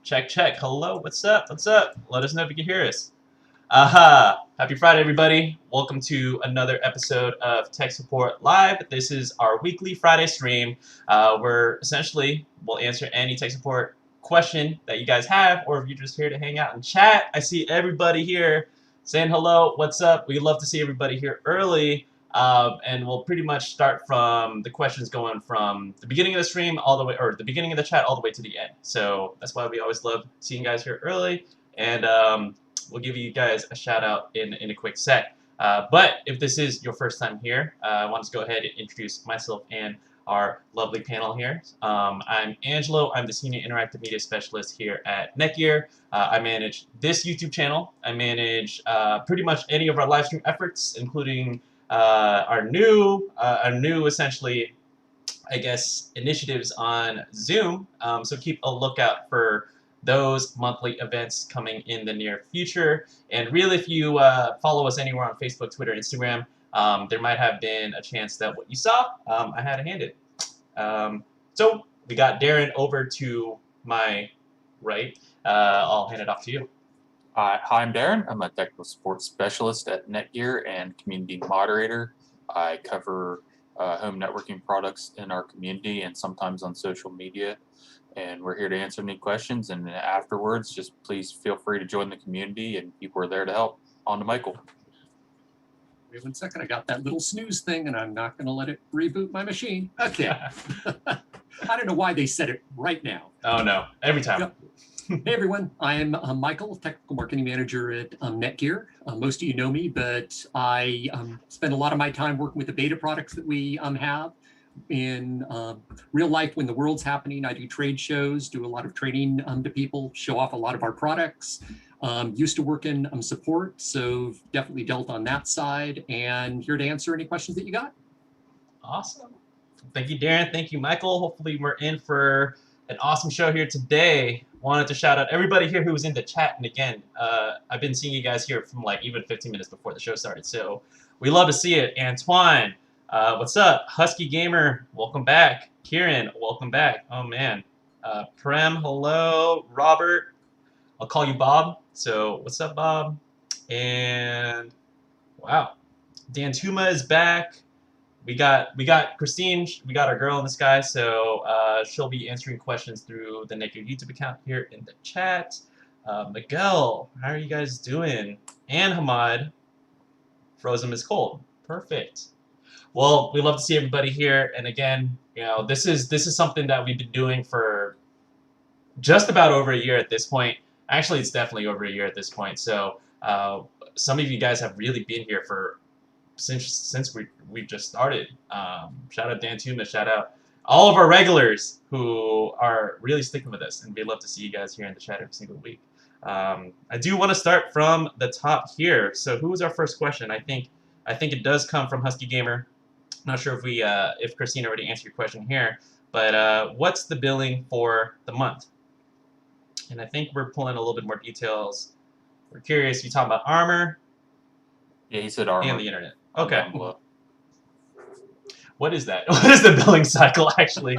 Check, check. Hello, what's up? What's up? Let us know if you can hear us. Aha! Happy Friday, everybody. Welcome to another episode of Tech Support Live. This is our weekly Friday stream where essentially we'll answer any tech support question that you guys have, or if you're just here to hang out and chat. I see everybody here saying hello, what's up? We love to see everybody here early. And we'll pretty much start from the questions going from the beginning of the stream all the way, or the beginning of the chat all the way to the end. So that's why we always love seeing you guys here early. And we'll give you guys a shout out in a quick sec. But if this is your first time here, I want to go ahead and introduce myself and our lovely panel here. I'm Angelo. I'm the Senior Interactive Media Specialist here at NETGEAR. I manage this YouTube channel. I manage pretty much any of our live stream efforts, including our new essentially, I guess, initiatives on Zoom. So keep a lookout for those monthly events coming in the near future. And really, if you follow us anywhere on Facebook, Twitter, Instagram, there might have been a chance that what you saw, I had a hand in. So we got Darren over to my right. I'll hand it off to you. Hi, I'm Darren. I'm a technical support specialist at NETGEAR and community moderator. I cover home networking products in our community and sometimes on social media. And we're here to answer any questions. And afterwards, just please feel free to join the community, and people are there to help. On to Michael. Wait 1 second. I got that little snooze thing, and I'm not going to let it reboot my machine. Okay. I don't know why they said it right now. Oh, no. Every time. Yep. Hey everyone, I'm Michael, Technical Marketing Manager at NETGEAR. Most of you know me, but I spend a lot of my time working with the beta products that we have. In real life, when the world's happening, I do trade shows, do a lot of training to people, show off a lot of our products. Used to work in support, so definitely dealt on that side, and here to answer any questions that you got. Awesome. Thank you, Darren. Thank you, Michael. Hopefully we're in for an awesome show here today. Wanted to shout out everybody here who was in the chat. And again, I've been seeing you guys here from like even 15 minutes before the show started. So we love to see it. Antoine, what's up? Husky Gamer, welcome back. Kieran, welcome back. Oh, man. Prem, hello. Robert, I'll call you Bob. So what's up, Bob? And wow. Dan Tuma is back. We got Christine, we got our girl in the sky, so she'll be answering questions through the NETGEAR YouTube account here in the chat. Miguel, how are you guys doing? And Hamad, frozen is cold. Perfect. Well, we love to see everybody here, and again, you know, this is something that we've been doing for just about over a year at this point. Actually, it's definitely over a year at this point. So some of you guys have really been here for since we've just started. Shout out Dan Tuma, shout out all of our regulars who are really sticking with us, and we'd love to see you guys here in the chat every single week. I do want to start from the top here. So who was our first question? I think it does come from Husky Gamer. I'm not sure if if Christine already answered your question here, but what's the billing for the month? And I think we're pulling a little bit more details. We're curious. You talking about Armor? Yeah, he said Armor. And the internet. Okay. What is that? What is the billing cycle, actually?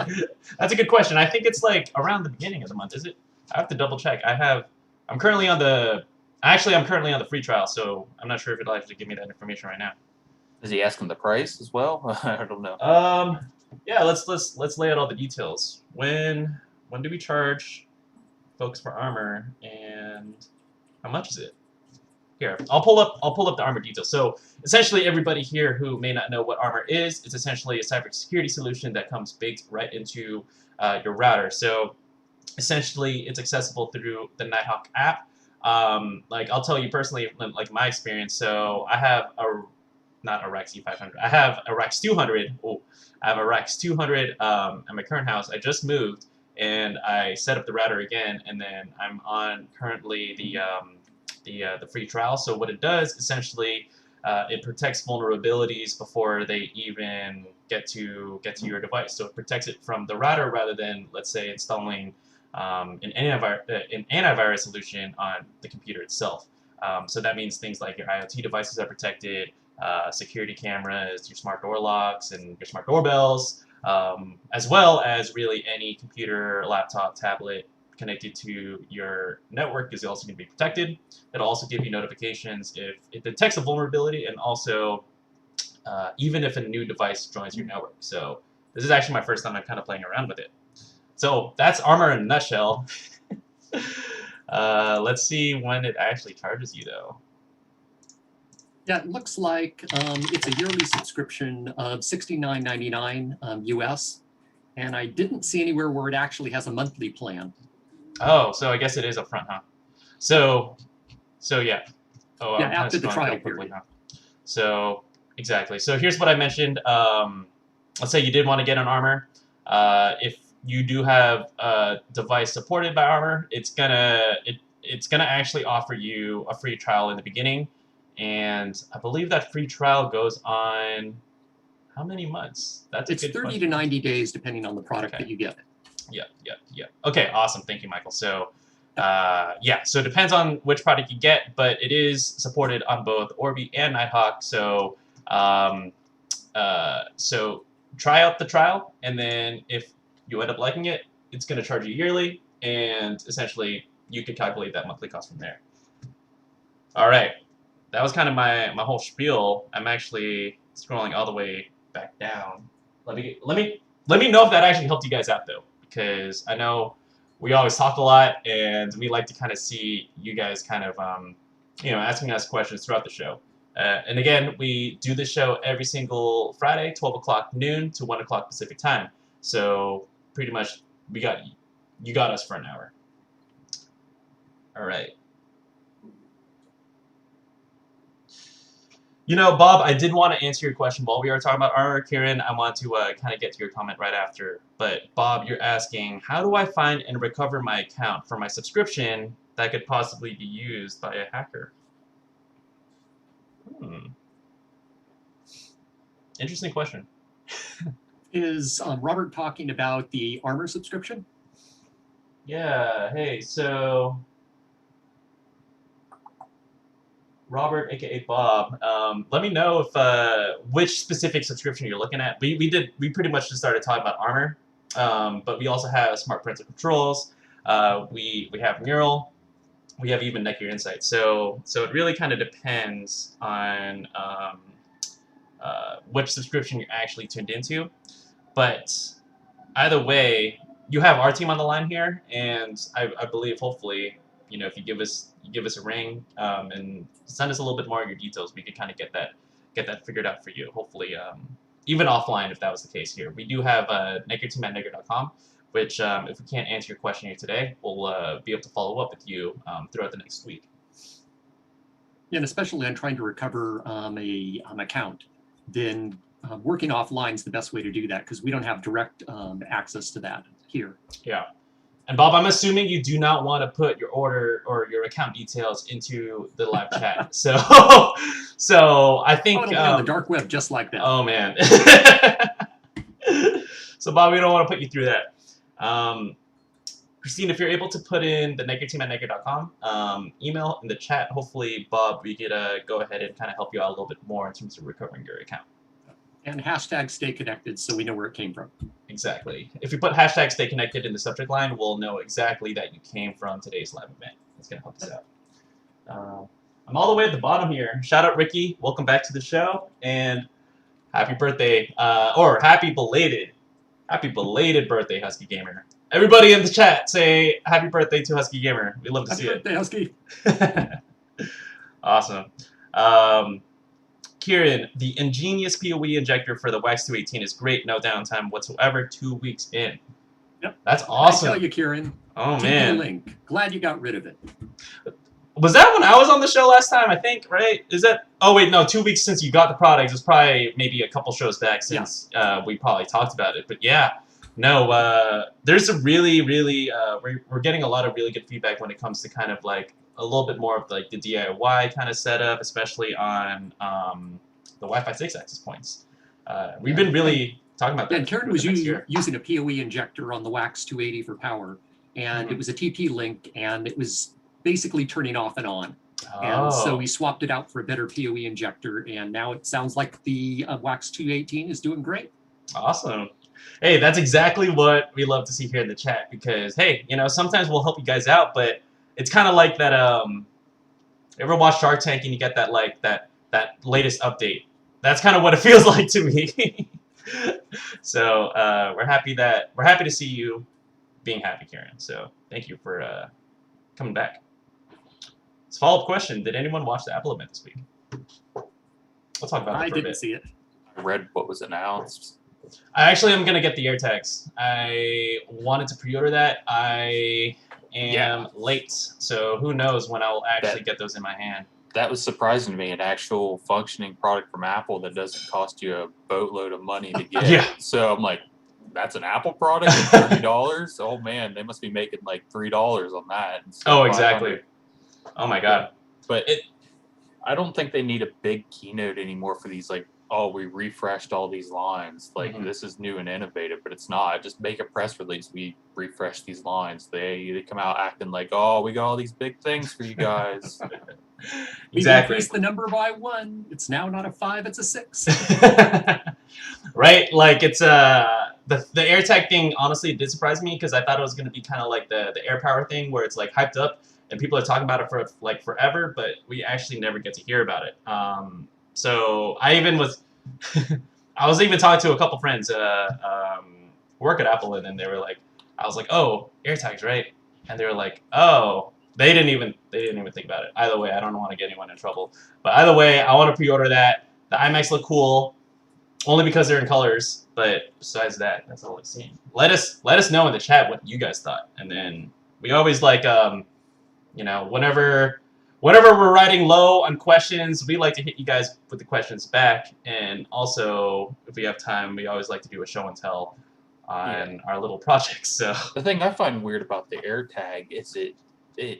That's a good question. I think it's like around the beginning of the month, is it? I have to double check. I'm currently on the free trial, so I'm not sure if it'll actually give me that information right now. Is he asking the price as well? I don't know. Yeah, let's lay out all the details. When do we charge folks for Armor, and how much is it? Here, I'll pull up the Armor details. So essentially, everybody here who may not know what Armor is, it's essentially a cybersecurity solution that comes baked right into your router. So essentially, it's accessible through the Nighthawk app. Like I'll tell you personally, like my experience. So I have not a RAX E500. I have a RAX 200. Oh, I have a RAX 200 at my current house. I just moved, and I set up the router again, and then I'm on currently the free trial. So what it does, essentially, it protects vulnerabilities before they even get to your device. So it protects it from the router rather than, let's say, installing an antivirus solution on the computer itself. So that means things like your IoT devices are protected, security cameras, your smart door locks, and your smart doorbells, as well as really any computer, laptop, tablet, connected to your network is also going to be protected. It'll also give you notifications if it detects a vulnerability, and also even if a new device joins your network. So this is actually my first time I'm kind of playing around with it. So that's Armor in a nutshell. Let's see when it actually charges you, though. Yeah, it looks like it's a yearly subscription of $69.99 US, and I didn't see anywhere where it actually has a monthly plan. Oh, so I guess it is upfront, huh? So yeah. Oh, Yeah, I'm kind after of the scrolling trial pretty quickly, period. huh? So exactly. So here's what I mentioned. Let's say you did want to get an Armor. If you do have a device supported by Armor, it's gonna actually offer you a free trial in the beginning, and I believe that free trial goes on how many months? That's a It's good 30 question. to 90 days, depending on the product Okay. that you get. Yeah. Okay, awesome. Thank you, Michael. So, yeah, so it depends on which product you get, but it is supported on both Orbi and Nighthawk. So, so try out the trial, and then if you end up liking it, it's going to charge you yearly, and essentially you could calculate that monthly cost from there. All right, that was kind of my whole spiel. I'm actually scrolling all the way back down. Let me know if that actually helped you guys out, though, because I know we always talk a lot, and we like to kind of see you guys kind of asking us questions throughout the show. And again, we do this show every single Friday, 12 o'clock noon to 1 o'clock Pacific time. So pretty much you got us for an hour. All right. You know, Bob, I did want to answer your question while we were talking about Armor. Kieran, I want to kind of get to your comment right after. But Bob, you're asking, how do I find and recover my account for my subscription that could possibly be used by a hacker? Interesting question. Is Robert talking about the Armor subscription? Yeah, hey, so Robert, aka Bob, let me know if which specific subscription you're looking at. We pretty much just started talking about Armor, but we also have Smart Parental Controls. We have Mural. We have even NETGEAR Insight. So it really kind of depends on which subscription you're actually tuned into. But either way, you have our team on the line here, and I believe hopefully, if you give us a ring and send us a little bit more of your details, we could kind of get that figured out for you. Hopefully, even offline if that was the case here. We do have NETGEARteam@NETGEAR.com, which if we can't answer your question here today, we'll be able to follow up with you throughout the next week. Yeah, and especially on trying to recover an account, then working offline is the best way to do that, because we don't have direct access to that here. Yeah. And Bob, I'm assuming you do not want to put your order or your account details into the live chat. So I think on the dark web just like that. Oh man. So Bob, we don't want to put you through that. Christine, if you're able to put in the NETGEARteam@NETGEAR.com email in the chat, hopefully, Bob, we could go ahead and kind of help you out a little bit more in terms of recovering your account. And hashtag stay connected so we know where it came from. Exactly. If you put hashtag stay connected in the subject line, we'll know exactly that you came from today's live event. It's going to help us out. I'm all the way at the bottom here. Shout out Ricky. Welcome back to the show. And happy birthday, or happy belated birthday, Husky Gamer. Everybody in the chat say happy birthday to Husky Gamer. We love to see it. Happy birthday, Husky. Awesome. Kieran, the ingenious PoE injector for the Wax 218 is great. No downtime whatsoever. 2 weeks in. Yep. That's awesome. I tell you, Kieran. Oh, TP man. Link. Glad you got rid of it. Was that when I was on the show last time, I think, right? Is that... Oh, wait, no. 2 weeks since you got the product. It was probably maybe a couple shows back since we probably talked about it. But, yeah. No, there's a really, we're getting a lot of really good feedback when it comes to kind of like a little bit more of like the DIY kind of setup, especially on the Wi-Fi 6 access points. We've been really talking about that. And Karen was using a PoE injector on the Wax 280 for power, and it was a TP link, and it was basically turning off and on. And so we swapped it out for a better PoE injector, and now it sounds like the Wax 218 is doing great. Awesome. Hey, that's exactly what we love to see here in the chat because, hey, sometimes we'll help you guys out, but it's kind of like that, ever watch Shark Tank and you get that, like, that latest update? That's kind of what it feels like to me. So, we're happy to see you being happy, Karen. So, thank you for coming back. This follow-up question, did anyone watch the Apple event this week? We'll talk about that for a bit. I didn't see it. I read what was announced. I actually am going to get the AirTags. I wanted to pre-order that. I am late, so who knows when I'll actually get those in my hand. That was surprising to me, an actual functioning product from Apple that doesn't cost you a boatload of money to get. Yeah. So I'm like, that's an Apple product at $30? Oh man, they must be making like $3 on that. Oh, exactly. Oh my God. But I don't think they need a big keynote anymore for these, like, oh, we refreshed all these lines. Like, this is new and innovative, but it's not. Just make a press release. We refreshed these lines. They come out acting like, oh, we got all these big things for you guys. We increased the number by 1. It's now not a 5, it's a 6. Right? Like, it's the AirTag thing, honestly, did surprise me because I thought it was going to be kind of like the AirPower thing where it's, like, hyped up and people are talking about it for, like, forever, but we actually never get to hear about it. So I even was, I was even talking to a couple friends who work at Apple, and then they were like, I was like, oh, AirTags, right? And they were like, oh, they didn't even think about it. Either way, I don't want to get anyone in trouble, but either way, I want to pre-order that. The iMacs look cool, only because they're in colors. But besides that, that's all I've seen. Let us know in the chat what you guys thought, and then we always like whenever we're riding low on questions, we like to hit you guys with the questions back. And also, if we have time, we always like to do a show and tell on our little projects. So the thing I find weird about the AirTag is it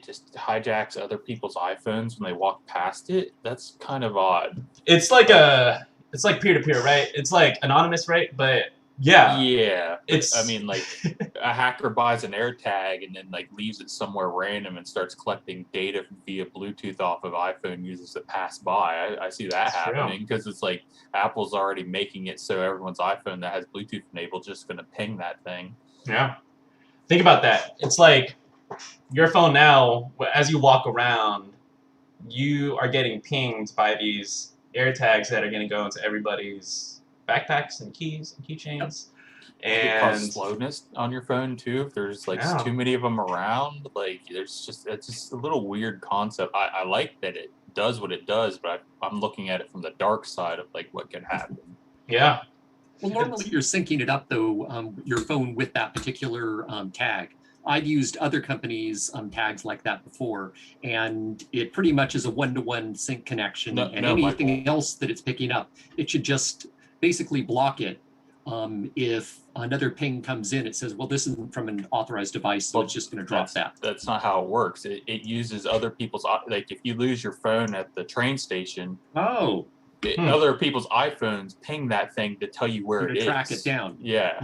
just hijacks other people's iPhones when they walk past it. That's kind of odd. It's like peer-to-peer, right? It's like anonymous, right? But yeah. I mean, like, a hacker buys an AirTag and then, like, leaves it somewhere random and starts collecting data via Bluetooth off of iPhone users that pass by. I see that happening because it's like Apple's already making it so everyone's iPhone that has Bluetooth enabled just going to ping that thing. Yeah. Think about that. It's like your phone now, as you walk around, you are getting pinged by these AirTags that are going to go into everybody's backpacks and keys and keychains. And it causes slowness on your phone too if there's like too many of them around. Like, it's just a little weird concept. I like that it does what it does, but I'm looking at it from the dark side of like what can happen. Yeah. Well, normally you're syncing it up though, your phone with that particular tag. I've used other companies' tags like that before, and it pretty much is a one-to-one sync connection. Anything else that it's picking up, it should just basically block it. If another ping comes in, it says, well, this isn't from an authorized device, so it's just going to drop that. That's not how it works. It uses other people's, like, if you lose your phone at the train station, other people's iPhones ping that thing to tell you where it is. Track it down. Yeah.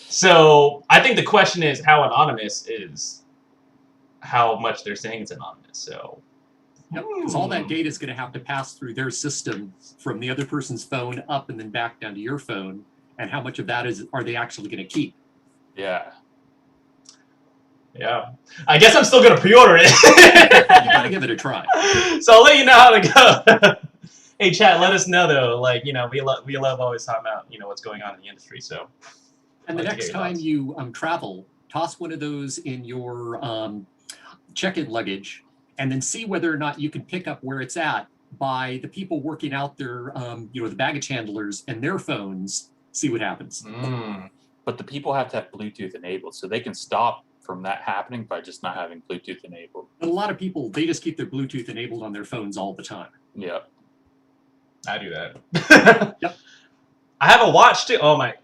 So I think the question is how anonymous is how much they're saying it's anonymous. So because all that data is going to have to pass through their system from the other person's phone up and then back down to your phone. And how much of that are they actually going to keep? Yeah. Yeah. I guess I'm still going to pre-order it. You got to give it a try. So I'll let you know how to go. Hey, chat, let us know, though. Like, we love always talking about, what's going on in the industry. So. And the next time you travel, toss one of those in your check-in luggage, and then see whether or not you can pick up where it's at by the people working out their, the baggage handlers and their phones. See what happens. But the people have to have Bluetooth enabled, so they can stop from that happening by just not having Bluetooth enabled. And a lot of people, they just keep their Bluetooth enabled on their phones all the time. Yep. I do that. Yep. I have a watch too. Oh my.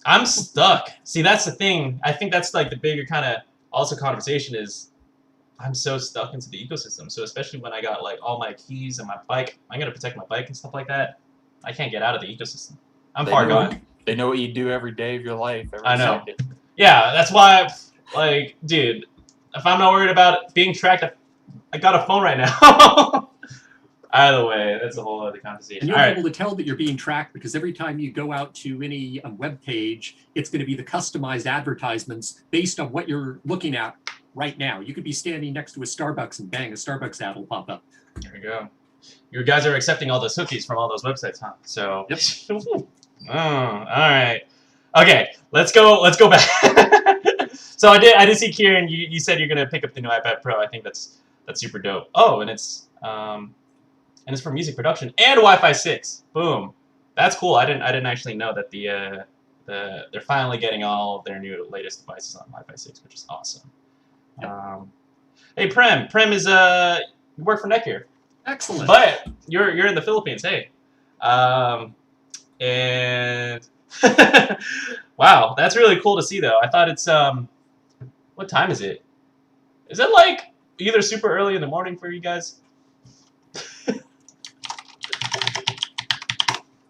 I'm stuck. See, that's the thing. I think that's like the bigger kind of also conversation is I'm so stuck into the ecosystem. So especially when I got like all my keys and my bike, I'm going to protect my bike and stuff like that. I can't get out of the ecosystem. I'm far gone. They know what you do every day of your life. I know. Yeah, that's why, like, dude, if I'm not worried about being tracked, I got a phone right now. Either way, that's a whole other conversation. And you'll All be right. able to tell that you're being tracked because every time you go out to any web page, it's going to be the customized advertisements based on what you're looking at right now. You could be standing next to a Starbucks and bang, a Starbucks ad will pop up. There we go. You guys are accepting all those cookies from all those websites, huh? So. Yep. Oh, all right. Okay, let's go back. So I did see Kieran. You said you're gonna pick up the new iPad Pro. I think that's super dope. Oh, and it's for music production and Wi-Fi 6. Boom, that's cool. I didn't actually know that they're finally getting all their new latest devices on Wi-Fi 6, which is awesome. Yep. Hey, Prem is you work for NETGEAR. Excellent. But you're in the Philippines. Hey, and wow, that's really cool to see though. I thought it's what time is it? Is it like either super early in the morning for you guys?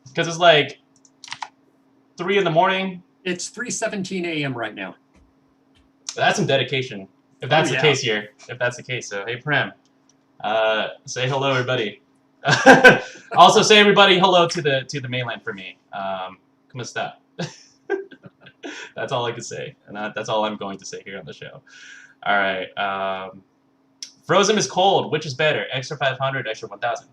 Because it's like 3 in the morning. It's 3:17 a.m. right now. That's some dedication. If that's yeah. the case here. If that's the case. So hey, Prem, say hello, everybody. Also, say everybody hello to the mainland for me. Kumusta? That's all I can say, and that's all I'm going to say here on the show. All right. Frozen is cold. Which is better, extra 500, extra 1,000?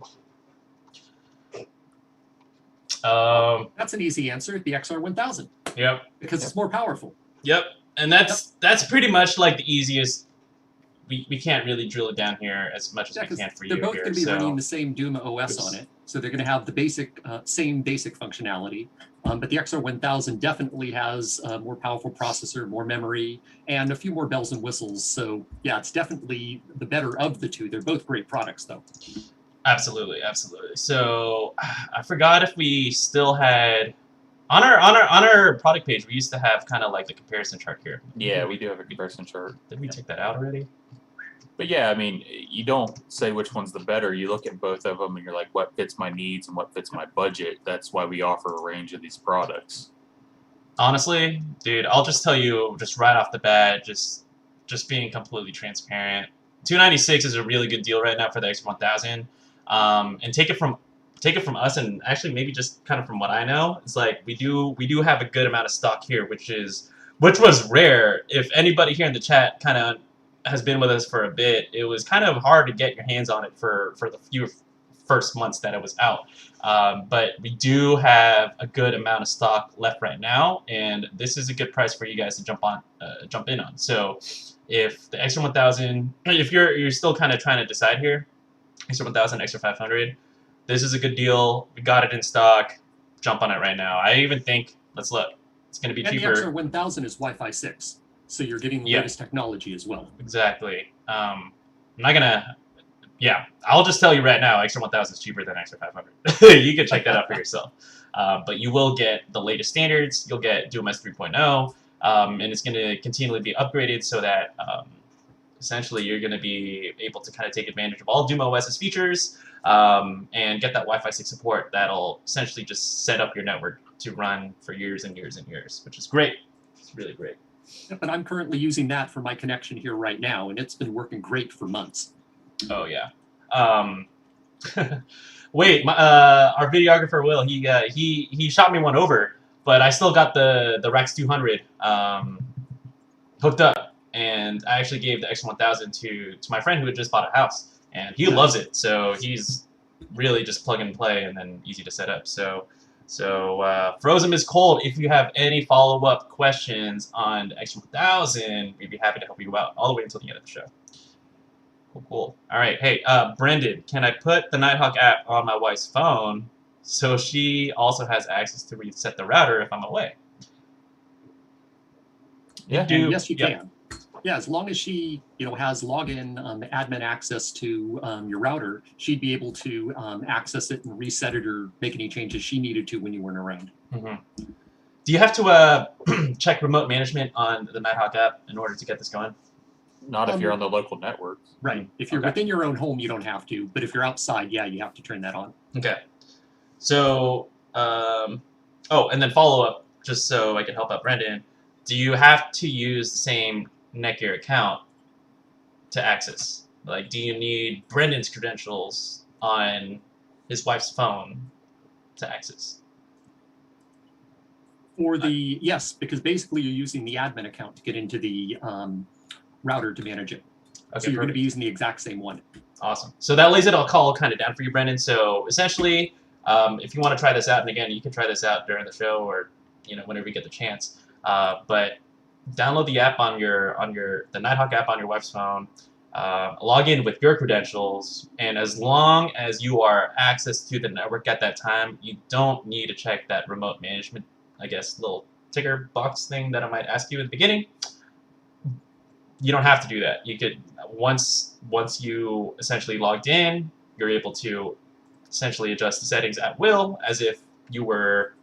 That's an easy answer. The XR1000. Yep. Because it's more powerful. Yep. And that's pretty much like the easiest. We can't really drill it down here as much as we can for you they're both here. going to be running the same Duma OS Oops. on it, so they're going to have the same basic functionality. But the XR1000 definitely has a more powerful processor, more memory, and a few more bells and whistles. So yeah, it's definitely the better of the two. They're both great products, though. Absolutely, absolutely. So I forgot if we still had on our product page. We used to have kind of like the comparison chart here. Yeah, we do have a comparison chart. Did we take that out already? But yeah, I mean, you don't say which one's the better. You look at both of them and you're like, what fits my needs and what fits my budget? That's why we offer a range of these products. Honestly, dude, I'll just tell you just right off the bat, just being completely transparent. $296 is a really good deal right now for the X1000. And take it from us, and actually maybe just kind of from what I know, it's like we do have a good amount of stock here, which was rare. If anybody here in the chat kind of has been with us for a bit, it was kind of hard to get your hands on it for the few first months that it was out. But we do have a good amount of stock left right now, and this is a good price for you guys to jump in on. So if the extra 1,000, if you're still kind of trying to decide here, extra 1,000, extra 500, this is a good deal. We got it in stock. Jump on it right now. I even think, let's look, it's going to be cheaper. And the XR1000 is Wi-Fi 6, so you're getting the latest technology as well. Exactly. I'm not gonna. Yeah, I'll just tell you right now, extra 1,000 is cheaper than extra 500. You can check that out for yourself. But you will get the latest standards. You'll get DualMesh 3.0, and it's going to continually be upgraded so that essentially you're going to be able to kind of take advantage of all Duma OS's features and get that Wi-Fi 6 support that'll essentially just set up your network to run for years and years and years, which is great. It's really great. Yeah, but I'm currently using that for my connection here right now, and it's been working great for months. Oh yeah. Wait, our videographer Will, he shot me one over, but I still got the Rex 200 hooked up, and I actually gave the X1000 to my friend who had just bought a house, and he loves it. So he's really just plug and play and then easy to set up. So Frozen is cold. If you have any follow-up questions on the X1000, we'd be happy to help you out all the way until the end of the show. Cool. All right. Hey, Brendan, can I put the Nighthawk app on my wife's phone so she also has access to reset the router if I'm away? Yeah. Yes, you can. Yeah, as long as she, has login admin access to your router, she'd be able to access it and reset it or make any changes she needed to when you weren't around. Mm-hmm. Do you have to check remote management on the Nighthawk app in order to get this going? Not if you're on the local network. Right. If you're within your own home, you don't have to. But if you're outside, yeah, you have to turn that on. Okay. So, oh, and then follow up, just so I can help out Brendan. Do you have to use the same NETGEAR account to access? Like, do you need Brendan's credentials on his wife's phone to access. For the, yes, because basically you're using the admin account to get into the router to manage it. Okay, So you're going to perfect. be using the exact same one. Awesome. So that lays it all call kind of down for you, Brendan. So essentially, if you want to try this out, and again, you can try this out during the show or whenever you get the chance. But download the app on the Nighthawk app on your wife's phone. Log in with your credentials, and as long as you are access to the network at that time, you don't need to check that remote management, I guess, little ticker box thing that I might ask you at the beginning. You don't have to do that. You could once you essentially logged in, you're able to essentially adjust the settings at will as if you were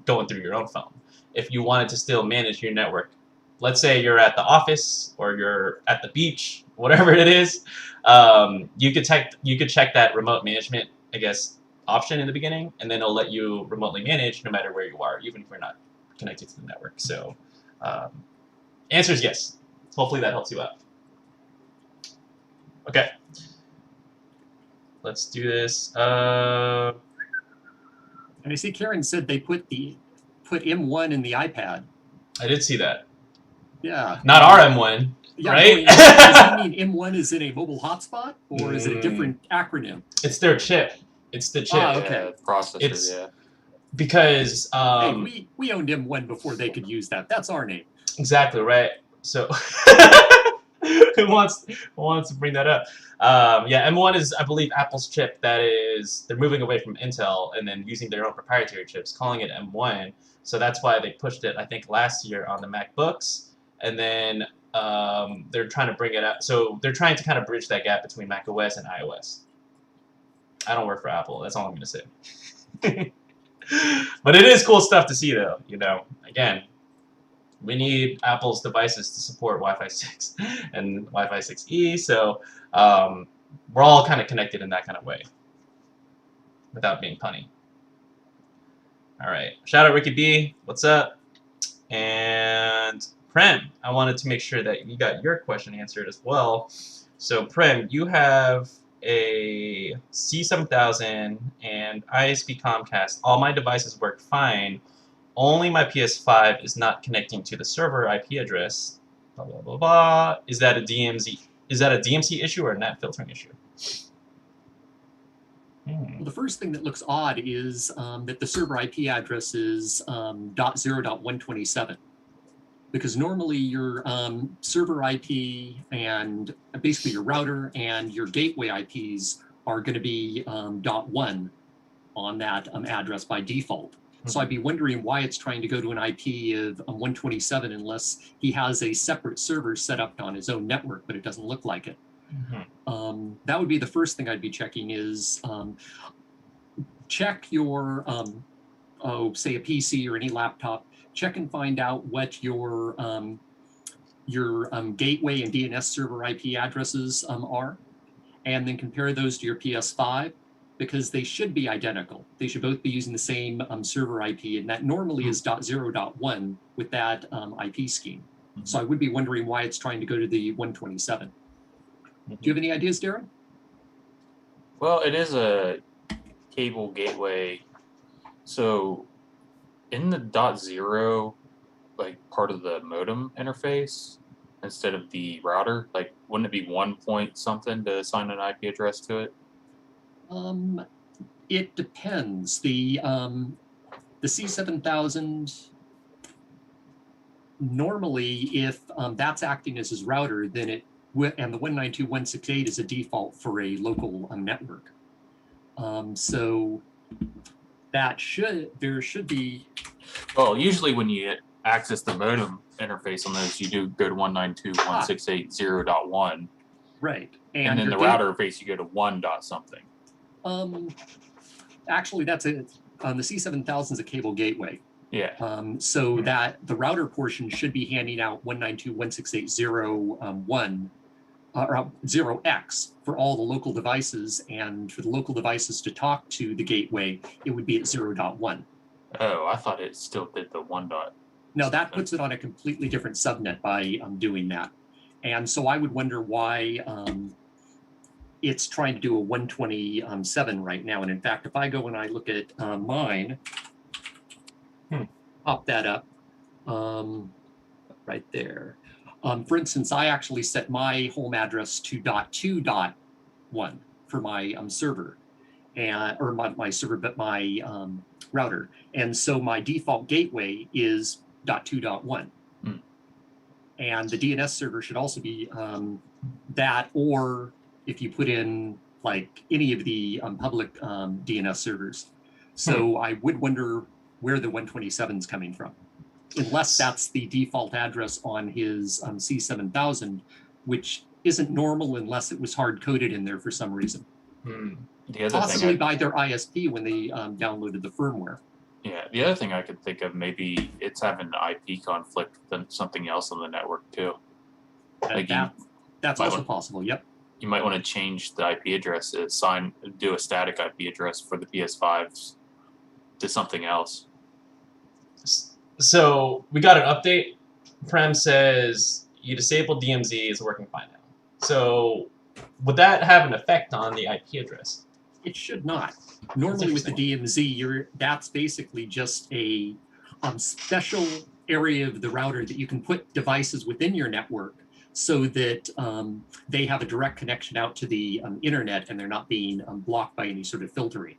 going through your own phone. If you wanted to still manage your network, let's say you're at the office or you're at the beach, whatever it is, you could check that remote management, I guess, option in the beginning, and then it'll let you remotely manage no matter where you are, even if you're not connected to the network. So, answer is yes. Hopefully that helps you out. Okay. Let's do this. And I see Karen said they put M1 in the iPad. I did see that. Yeah. Not our M1, yeah, right? Does he mean M1 is in a mobile hotspot, or is it a different acronym? It's their chip. It's the chip. Okay. Processor, yeah. Because hey, we owned M1 before they could use that. That's our name. Exactly right. So who wants to bring that up? Yeah, M1 is, I believe, Apple's chip. They're moving away from Intel and then using their own proprietary chips, calling it M1. So that's why they pushed it, I think, last year on the MacBooks, and then they're trying to bring it up. So they're trying to kind of bridge that gap between macOS and iOS. I don't work for Apple. That's all I'm going to say. But it is cool stuff to see, though. Again, we need Apple's devices to support Wi-Fi 6 and Wi-Fi 6E, so we're all kind of connected in that kind of way, without being punny. All right, shout out Ricky B, what's up? And Prem, I wanted to make sure that you got your question answered as well. So Prem, you have a C7000 and ISP Comcast. All my devices work fine. Only my PS5 is not connecting to the server IP address. Blah blah blah blah. Is that a DMZ? Is that a DMC issue or a net filtering issue? Well, the first thing that looks odd is that the server IP address is .0.127, because normally your server IP and basically your router and your gateway IPs are going to be .1 on that address by default. So I'd be wondering why it's trying to go to an IP of 127 unless he has a separate server set up on his own network, but it doesn't look like it. That would be the first thing I'd be checking is check your, say a PC or any laptop, check and find out what your gateway and DNS server IP addresses are, and then compare those to your PS5. Because they should be identical. They should both be using the same server IP, and that normally is .0.1 with that IP scheme. So I would be wondering why it's trying to go to the 127. Do you have any ideas, Darren? Well, it is a cable gateway. So in the .0, like part of the modem interface, instead of the router, like wouldn't it be 1 point something to assign an IP address to it? It depends. The C7000, normally if that's acting as his router, then and the 192.168 is a default for a local network. So there should be. Well, usually when you access the modem interface on those, you do go to 192.168.0.1. Right. And then the router interface, you go to 1 dot something. Actually, that's it. The C7000 is a cable gateway. Yeah. So that the router portion should be handing out 192.168.0.1 or 0x for all the local devices, and for the local devices to talk to the gateway, it would be at 0.1. Oh, I thought it still did the 1 dot. No, that puts it on a completely different subnet by doing that. And so I would wonder why it's trying to do a 127 right now. And in fact, if I go and I look at mine, pop that up right there. For instance, I actually set my home address to .2.1 for my server, or my server, but my router. And so my default gateway is .2.1. And the DNS server should also be that, or if you put in like any of the public DNS servers. So I would wonder where the 127 is coming from, unless that's the default address on his C7000, which isn't normal unless it was hard-coded in there for some reason. The other Possibly thing by their ISP when they downloaded the firmware. Yeah, the other thing I could think of, maybe it's having an IP conflict than something else on the network too. Like That's also possible, yep. You might want to change the IP address, do a static IP address for the PS5s to something else. So we got an update. Prem says you disabled DMZ, is working fine now. So would that have an effect on the IP address? It should not. Normally with the DMZ, that's basically just a special area of the router that you can put devices within your network so that they have a direct connection out to the internet and they're not being blocked by any sort of filtering.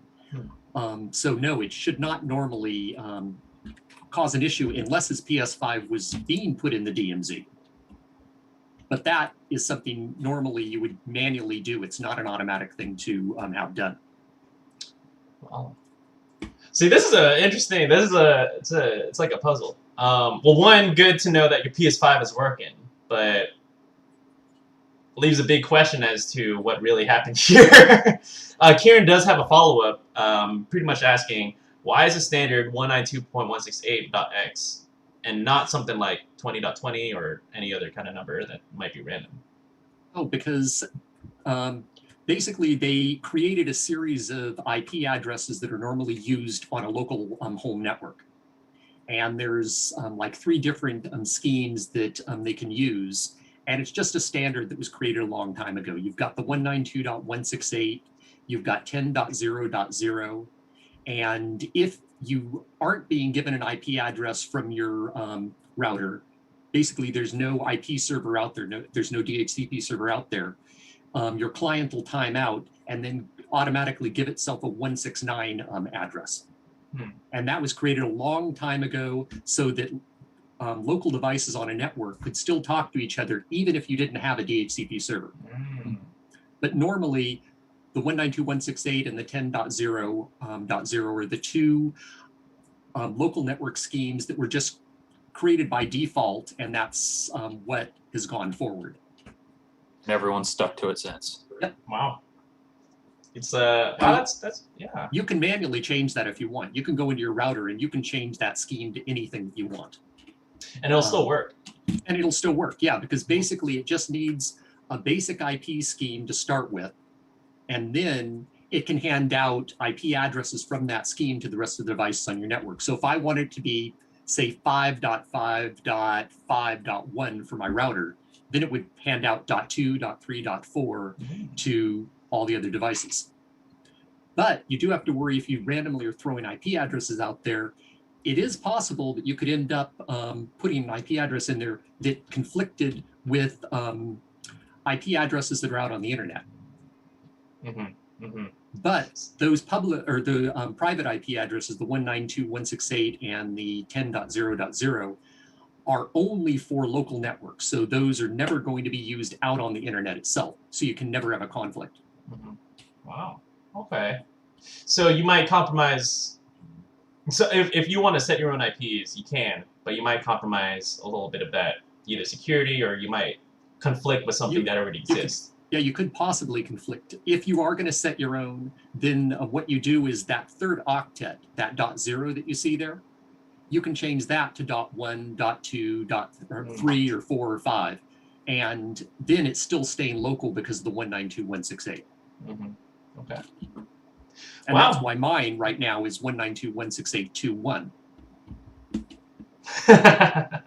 So no, it should not normally cause an issue unless his PS5 was being put in the DMZ. But that is something normally you would manually do. It's not an automatic thing to have done. Wow. See, this is interesting. It's like a puzzle. Well, one, good to know that your PS5 is working, but leaves a big question as to what really happened here. Kieran does have a follow-up, pretty much asking, why is the standard 192.168.x and not something like 20.20 or any other kind of number that might be random? Oh, because basically they created a series of IP addresses that are normally used on a local home network. And there's like 3 different schemes that they can use. And it's just a standard that was created a long time ago. You've got the 192.168, you've got 10.0.0. And if you aren't being given an IP address from your router, basically there's no IP server out there, there's no DHCP server out there, your client will time out and then automatically give itself a 169 address. And that was created a long time ago so that local devices on a network could still talk to each other even if you didn't have a DHCP server. But normally, the 192.168 and the 10.0.0 are the 2 local network schemes that were just created by default, and that's what has gone forward. And everyone's stuck to it since. Yep. Wow. It's that's yeah. You can manually change that if you want. You can go into your router and you can change that scheme to anything that you want. And it'll still work. And it'll still work, yeah, because basically it just needs a basic IP scheme to start with, and then it can hand out IP addresses from that scheme to the rest of the devices on your network. So if I want it to be, say, 5.5.5.1 for my router, then it would hand out .2, .3, .4 to all the other devices. But you do have to worry if you randomly are throwing IP addresses out there. It is possible that you could end up putting an IP address in there that conflicted with IP addresses that are out on the internet. But those public or the private IP addresses, the 192.168 and the 10.0.0, are only for local networks. So those are never going to be used out on the internet itself. So you can never have a conflict. Wow. Okay. So you might compromise. So if you want to set your own IPs, you can, but you might compromise a little bit of that, either security or you might conflict with something that already exists. You could possibly conflict. If you are going to set your own, then what you do is that third octet, that .0 that you see there, you can change that to .1, .2, .3, or 4, or 5. And then it's still staying local because of the 192.168. Okay. And that's why mine right now is 192.168.2.1.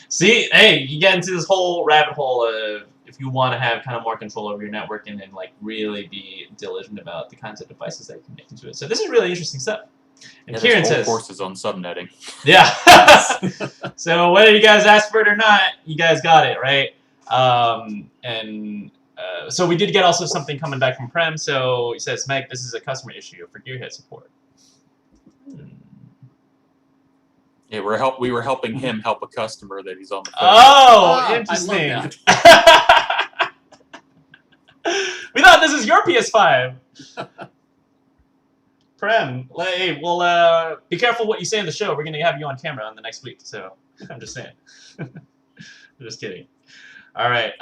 See, hey, you get into this whole rabbit hole of if you want to have kind of more control over your network and then like really be diligent about the kinds of devices that you connect into it. So this is really interesting stuff. And Yeah, Kieran there's whole says, courses on subnetting. yeah. So whether you guys asked for it or not, you guys got it, right? So we did get also something coming back from Prem. So he says, Meg, this is a customer issue for Gearhead support. Yeah, we were helping him help a customer that he's on the phone. Oh, interesting. I love that. We thought this is your PS5. Prem, hey, well, be careful what you say in the show. We're going to have you on camera on the next week. So I'm just saying. I'm just kidding. All right.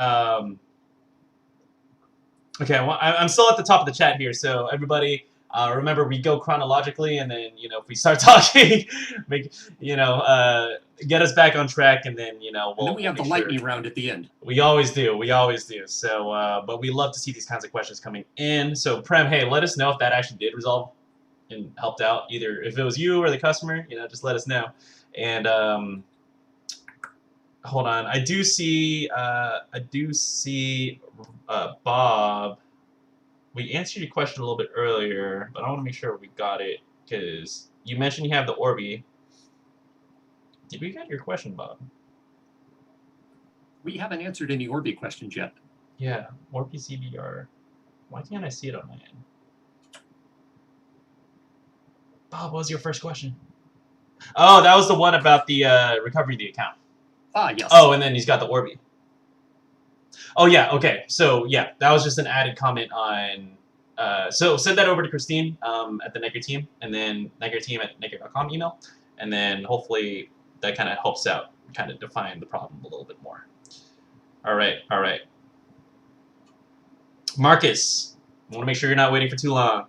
Okay, well, I'm still at the top of the chat here. So everybody, remember, we go chronologically, and then, you know, if we start talking, get us back on track, and then, you know, And then we have the lightning round at the end. We always do. We always do. So, but we love to see these kinds of questions coming in. So, Prem, hey, let us know if that actually did resolve and helped out. Either if it was you or the customer, you know, just let us know. And hold on, I do see Bob. We answered your question a little bit earlier, but I want to make sure we got it because you mentioned you have the Orbi. Did we get your question, Bob? We haven't answered any Orbi questions yet. Yeah, Orbi CBR. Why can't I see it on my end? Bob, what was your first question? Oh, that was the one about the recovery of the account. Ah, yes. Oh, and then he's got the Orbi. Oh, yeah, okay. So, yeah, that was just an added comment on... so send that over to Christine at the NETGEAR team, and then NETGEAR team at netgear.com email, and then hopefully that kind of helps out, kind of define the problem a little bit more. All right, all right. Marcus, I want to make sure you're not waiting for too long.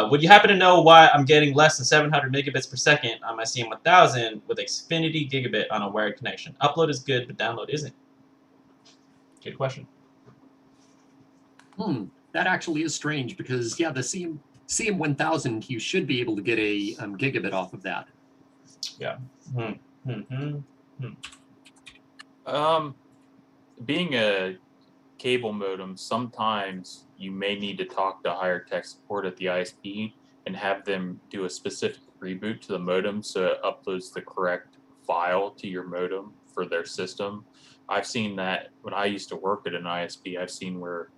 Would you happen to know why I'm getting less than 700 megabits per second on my CM1000 with Xfinity Gigabit on a wired connection? Upload is good, but download isn't. Good question. That actually is strange because, yeah, the CM1000, you should be able to get a gigabit off of that. Yeah. Being a cable modem, sometimes you may need to talk to higher tech support at the ISP and have them do a specific reboot to the modem so it uploads the correct file to your modem for their system. I've seen that when I used to work at an ISP. I've seen where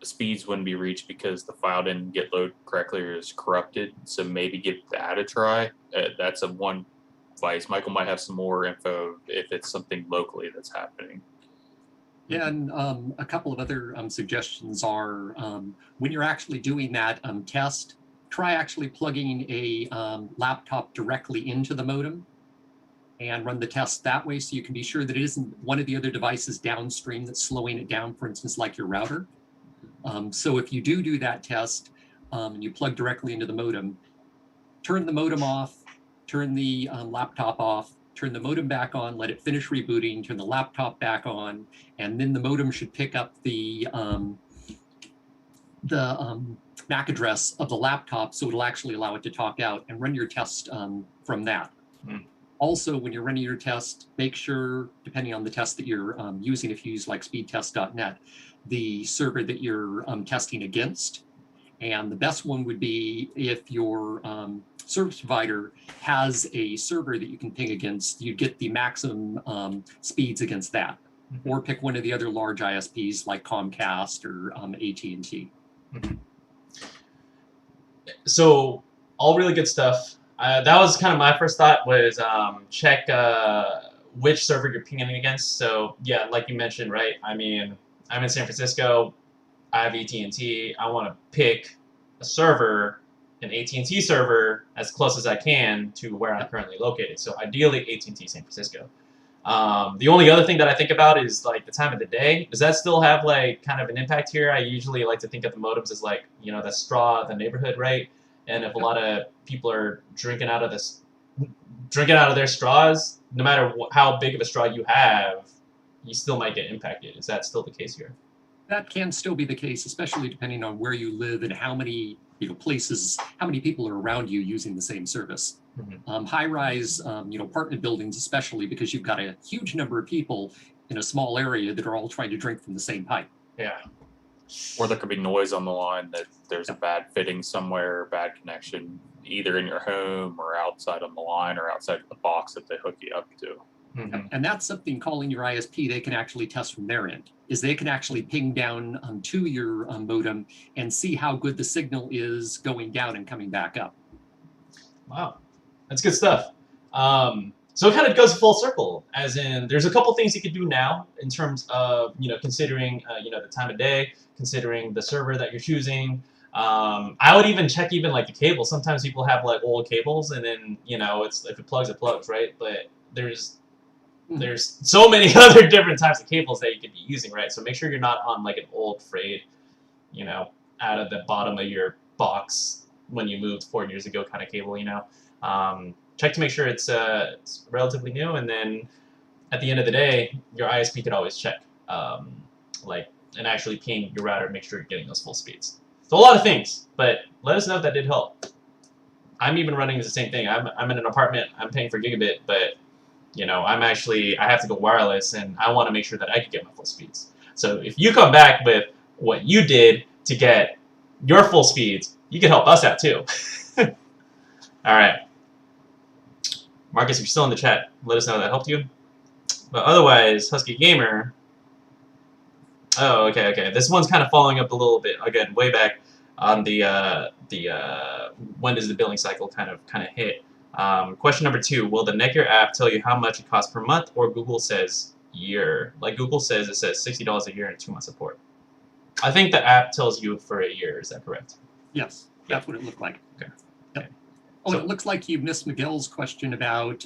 the speeds wouldn't be reached because the file didn't get loaded correctly or is corrupted. So maybe give that a try. That's one advice. Michael might have some more info if it's something locally that's happening. Yeah, and a couple of other suggestions are when you're actually doing that test, try actually plugging a laptop directly into the modem and run the test that way so you can be sure that it isn't one of the other devices downstream that's slowing it down, for instance, like your router. So if you do that test and you plug directly into the modem, turn the modem off, turn the laptop off, turn the modem back on, let it finish rebooting, turn the laptop back on, and then the modem should pick up the MAC address of the laptop, so it'll actually allow it to talk out, and run your test from that. Also, when you're running your test, make sure, depending on the test that you're using, if you use like speedtest.net, the server that you're testing against. And the best one would be if your service provider has a server that you can ping against, you get the maximum speeds against that. Or pick one of the other large ISPs like Comcast or AT&T. So, all really good stuff. That was kind of my first thought was check which server you're pinging against. So, yeah, like you mentioned, right? I mean, I'm in San Francisco. I have AT&T. I want to pick a server, an AT&T server, as close as I can to where I'm currently located. So ideally, AT&T San Francisco. The only other thing that I think about is like the time of the day. Does that still have like kind of an impact here? I usually like to think of the modems as like, you know, the straw of the neighborhood, right? And if a lot of people are drinking out of their straws, no matter how big of a straw you have, you still might get impacted. Is that still the case here? That can still be the case, especially depending on where you live and how many places, how many people are around you using the same service. High-rise, apartment buildings, especially because you've got a huge number of people, in a small area that are all trying to drink from the same pipe. Yeah. Or there could be noise on the line that there's a bad fitting somewhere, bad connection, either in your home or outside on the line or outside of the box that they hook you up to. Mhm. And that's something calling your ISP, they can actually test from their end, is they can actually ping down to your modem and see how good the signal is going down and coming back up. Wow, that's good stuff. So it kind of goes full circle, as in there's a couple things you could do now in terms of, considering, the time of day, considering the server that you're choosing. I would even check like the cable. Sometimes people have like old cables, and then it's if it plugs, right? But there's so many other different types of cables that you could be using, right? So make sure you're not on like an old frayed, out of the bottom of your box when you moved 4 years ago kind of cable, check to make sure it's relatively new, and then at the end of the day, your ISP could always check, and actually ping your router to make sure you're getting those full speeds. So a lot of things, but let us know if that did help. I'm even running the same thing. I'm in an apartment. I'm paying for Gigabit, but I have to go wireless, and I want to make sure that I can get my full speeds. So if you come back with what you did to get your full speeds, you can help us out too. All right. Marcus, if you're still in the chat, let us know that helped you. But otherwise, Husky Gamer. Oh, okay. This one's kind of following up a little bit again, way back on the when does the billing cycle kind of hit? Question number 2: will the NETGEAR app tell you how much it costs per month, or Google says year? Like Google says, it says $60 a year and 2 months support. I think the app tells you for a year. Is that correct? Yes, that's what it looked like. Okay. Yep. Oh, so, it looks like you missed Miguel's question about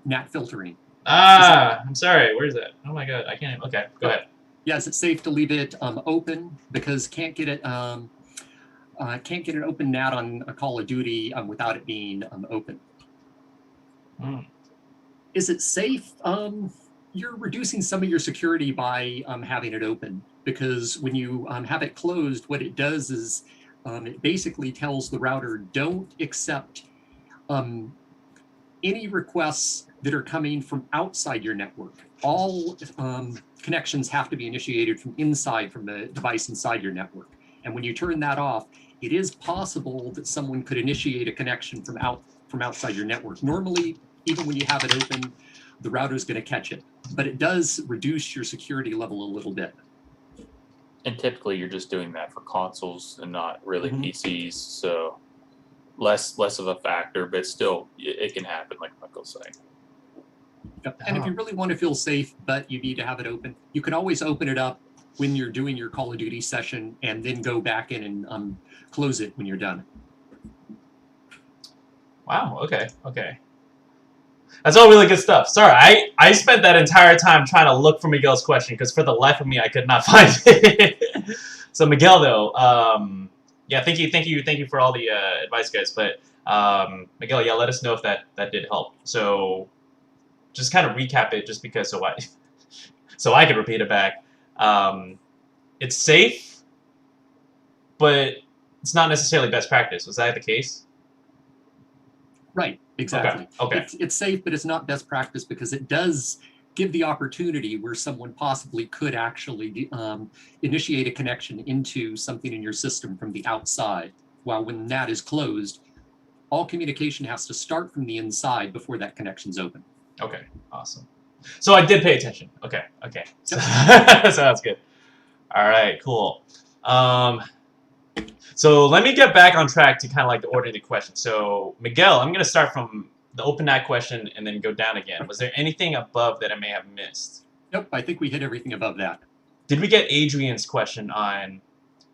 NAT filtering. I'm sorry. Where's that? Oh my God, I can't. Okay, go ahead. Yeah, is it safe to leave it open, because can't get it open NAT on a Call of Duty without it being open. Is it safe? You're reducing some of your security by having it open, because when you have it closed, what it does is it basically tells the router, don't accept any requests that are coming from outside your network. All connections have to be initiated from the device inside your network. And when you turn that off, it is possible that someone could initiate a connection from outside your network. Normally, even when you have it open, the router is going to catch it, but it does reduce your security level a little bit. And typically, you're just doing that for consoles and not really PCs, so less of a factor, but still, it can happen, like Michael's saying. Yep. And if you really want to feel safe, but you need to have it open, you can always open it up when you're doing your Call of Duty session, and then go back in and close it when you're done. Wow. Okay. That's all really good stuff. Sorry, I spent that entire time trying to look for Miguel's question, because for the life of me, I could not find it. So Miguel, though, yeah, thank you for all the advice, guys. But Miguel, yeah, let us know if that did help. So just kind of recap it, just because so I could repeat it back. It's safe, but it's not necessarily best practice. Was that the case? Right, exactly. Okay. It's safe, but it's not best practice, because it does give the opportunity where someone possibly could actually initiate a connection into something in your system from the outside. While when that is closed, all communication has to start from the inside before that connection's open. Okay, awesome. So I did pay attention. Okay. So that's good. All right, cool. So let me get back on track to kind of like the order of the question. So Miguel, I'm going to start from the open NAT question and then go down again. Was there anything above that I may have missed? Nope, I think we hit everything above that. Did we get Adrian's question on,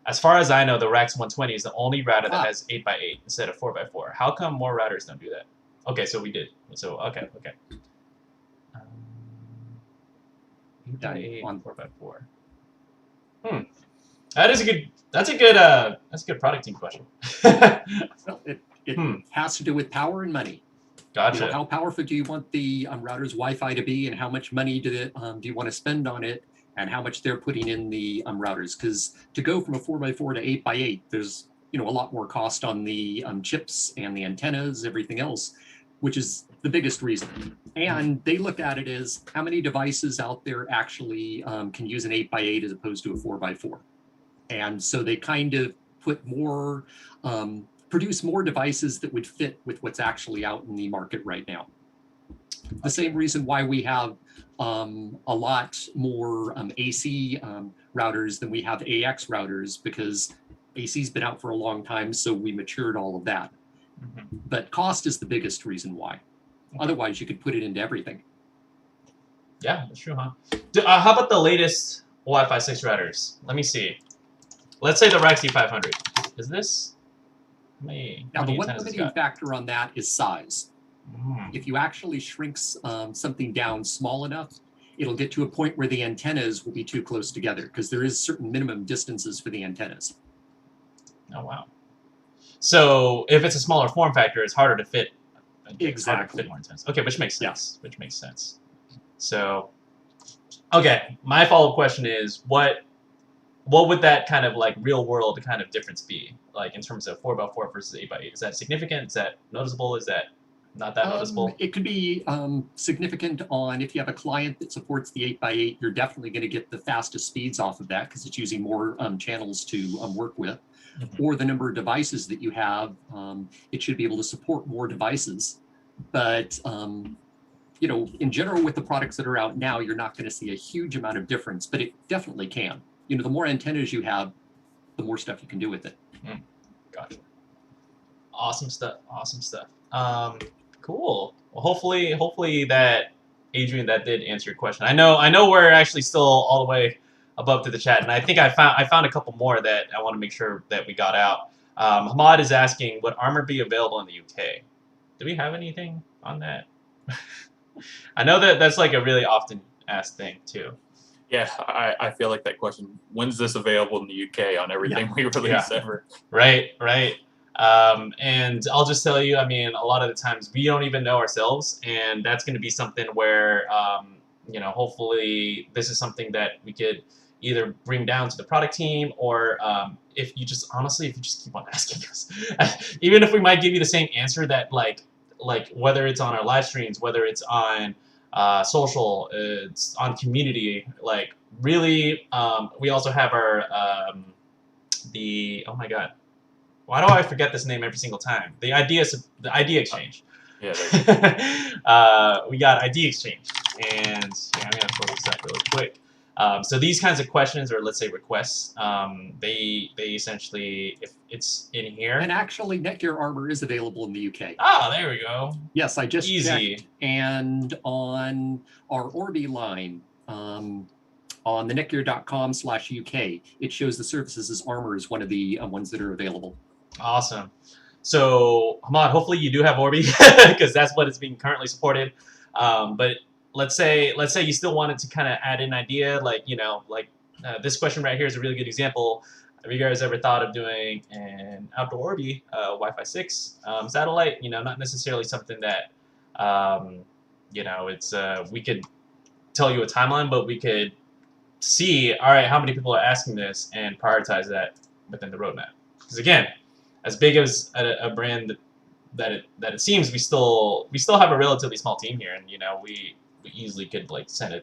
as far as I know, the RAX 120 is the only router that has 8x8 instead of 4x4. How come more routers don't do that? Okay, so we did. So, okay. 8x8 on 4x4. That's a good product team question. Well, it has to do with power and money. Gotcha. How powerful do you want the router's Wi-Fi to be, and how much money do you want to spend on it, and how much they're putting in the routers? Because to go from a 4x4 to 8x8, there's a lot more cost on the chips and the antennas, everything else, which is the biggest reason. And they look at it as how many devices out there actually can use an 8x8 as opposed to a 4x4. And so they kind of put more, produce more devices that would fit with what's actually out in the market right now. The same reason why we have a lot more AC routers than we have AX routers, because AC's been out for a long time, so we matured all of that. But cost is the biggest reason why. Otherwise, you could put it into everything. Yeah, that's true, huh? How about the latest Wi-Fi 6 routers? Let me see. Let's say the Rexy 500. Is this? Now, the one limiting factor on that is size. If you actually shrink something down small enough, it'll get to a point where the antennas will be too close together, because there is certain minimum distances for the antennas. Oh, wow. So if it's a smaller form factor, it's harder to fit. Exactly. Harder to fit more antennas. Okay, which makes sense. Yeah. Which makes sense. So, okay, my follow-up question is, what would that kind of like real world kind of difference be, like in terms of 4x4 versus 8x8? Is that significant? Is that noticeable? Is that not that noticeable? It could be significant on if you have a client that supports the 8x8, you're definitely going to get the fastest speeds off of that because it's using more channels to work with. Or the number of devices that you have, it should be able to support more devices. But you know, in general, with the products that are out now, you're not going to see a huge amount of difference, but it definitely can. You know, the more antennas you have, the more stuff you can do with it. Gotcha. Awesome stuff. Awesome stuff. Cool. Well, hopefully that, Adrian, that did answer your question. I know we're actually still all the way above to the chat, and I think I found a couple more that I want to make sure that we got out. Hamad is asking, would Armor be available in the UK? Do we have anything on that? I know that's like a really often asked thing too. Yeah, I feel like that question. When's this available in the UK on everything we release ever? Right. And I'll just tell you, I mean, a lot of the times we don't even know ourselves, and that's going to be something where, you know, hopefully this is something that we could either bring down to the product team, or if you just keep on asking us, even if we might give you the same answer that like whether it's on our live streams, whether it's on social, it's on community, like really, we also have our oh my god, why do I forget this name every single time? The idea exchange. Yeah. We got ID exchange, and yeah, I'm gonna pull this up really quick. So these kinds of questions, or let's say requests, they essentially, if it's in here. And actually, NETGEAR Armor is available in the UK. Ah, there we go. Yes, I just checked. And on our Orbi line, on the netgear.com/UK, it shows the services as Armor is one of the ones that are available. Awesome. So, Hamad, hopefully you do have Orbi, because that's what is being currently supported. But let's say you still wanted to kind of add an idea, like, you know, like this question right here is a really good example. Have you guys ever thought of doing an outdoor Orbi Wi-Fi 6 satellite? You know, not necessarily something that, you know, it's we could tell you a timeline, but we could see, all right, how many people are asking this, and prioritize that within the roadmap. Because again, as big as a brand that it seems, we still have a relatively small team here, and you know, we easily could like send a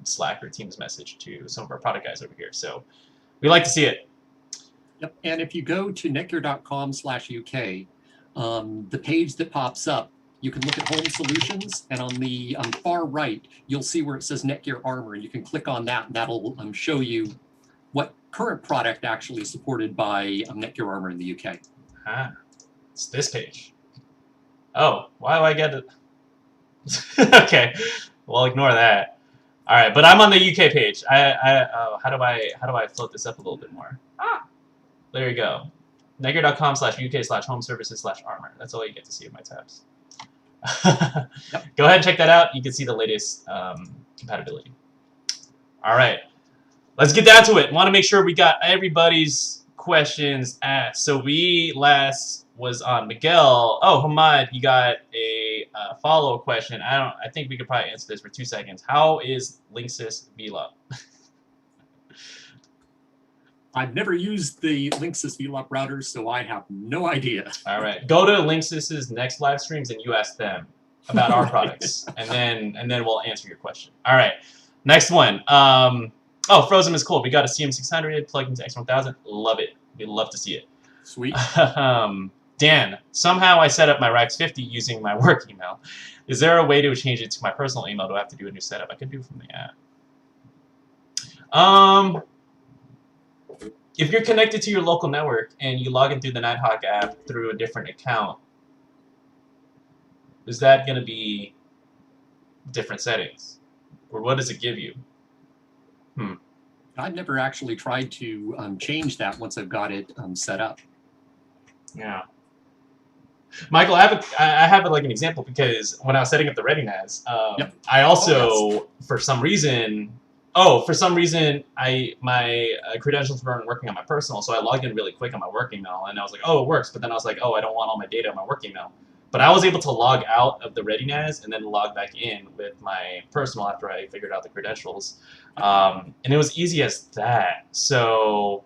Slack or Teams message to some of our product guys over here. So we like to see it. Yep. And if you go to netgear.com/UK, the page that pops up, you can look at Home Solutions, and on the far right, you'll see where it says NETGEAR Armor, and you can click on that, and that'll show you what current product actually is supported by NETGEAR Armor in the UK. Ah, it's this page. Oh, why do I get it? Okay, well, ignore that. All right, but I'm on the UK page. How do I float this up a little bit more? Ah, there you go. netgear.com/UK/home-services/armor. That's all you get to see in my tabs. Yep. Go ahead and check that out. You can see the latest compatibility. All right, let's get down to it. Want to make sure we got everybody's questions asked. So we last was on Miguel. Oh, Hamad, you got a follow-up question. I think we could probably answer this for 2 seconds. How is Linksys VLOP? I've never used the Linksys VLOP router, so I have no idea. All right, go to Linksys's next live streams and you ask them. about our products, and then we'll answer your question. All right, next one. Oh, Frozen is cool. We got a CM600 plugged into X1000. Love it. We'd love to see it. Sweet. Dan, somehow I set up my Rax 50 using my work email. Is there a way to change it to my personal email? Do I have to do a new setup? I could do it from the app. If you're connected to your local network and you log in through the Nighthawk app through a different account, is that going to be different settings? Or what does it give you? I've never actually tried to change that once I've got it set up. Yeah. Michael, I have like an example because when I was setting up the ReadyNAS, I also, for some reason, my credentials weren't working on my personal, so I logged in really quick on my work email, and I was like, oh, it works. But then I was like, oh, I don't want all my data on my work email. But I was able to log out of the ReadyNAS and then log back in with my personal after I figured out the credentials. And it was easy as that. So,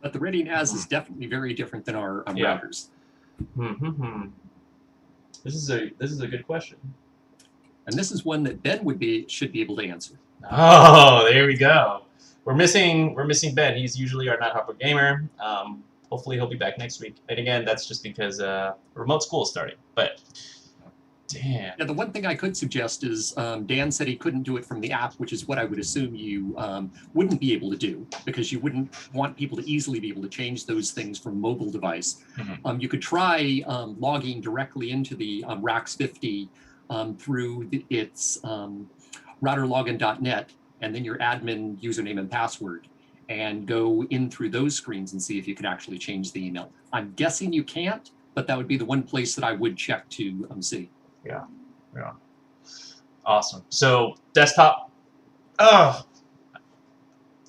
but the ReadyNAS is definitely very different than our routers. This is a good question. And this is one that Ben should be able to answer. Oh, there we go. We're missing Ben. He's usually our Nighthawk gamer. Hopefully he'll be back next week. And again, that's just because remote school is starting. But damn. Yeah, the one thing I could suggest is Dan said he couldn't do it from the app, which is what I would assume you wouldn't be able to do because you wouldn't want people to easily be able to change those things from a mobile device. You could try logging directly into the Rax 50 through its routerlogin.net and then your admin username and password, and go in through those screens and see if you can actually change the email. I'm guessing you can't, but that would be the one place that I would check to see. Yeah. Awesome. So desktop. Oh,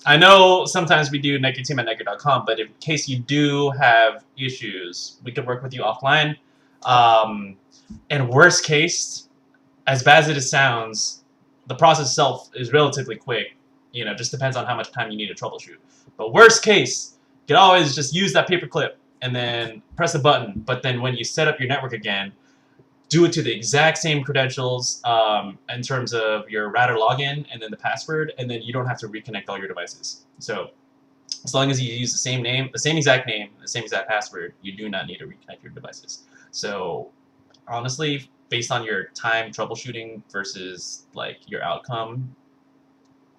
I know sometimes we do NetGear at NetGear.com, but in case you do have issues, we can work with you offline. And worst case, as bad as it sounds, the process itself is relatively quick. You know, just depends on how much time you need to troubleshoot. But worst case, you can always just use that paperclip and then press a button. But then when you set up your network again, do it to the exact same credentials in terms of your router login and then the password, and then you don't have to reconnect all your devices. So as long as you use the same name, the same exact name, the same exact password, you do not need to reconnect your devices. So honestly, based on your time troubleshooting versus like your outcome,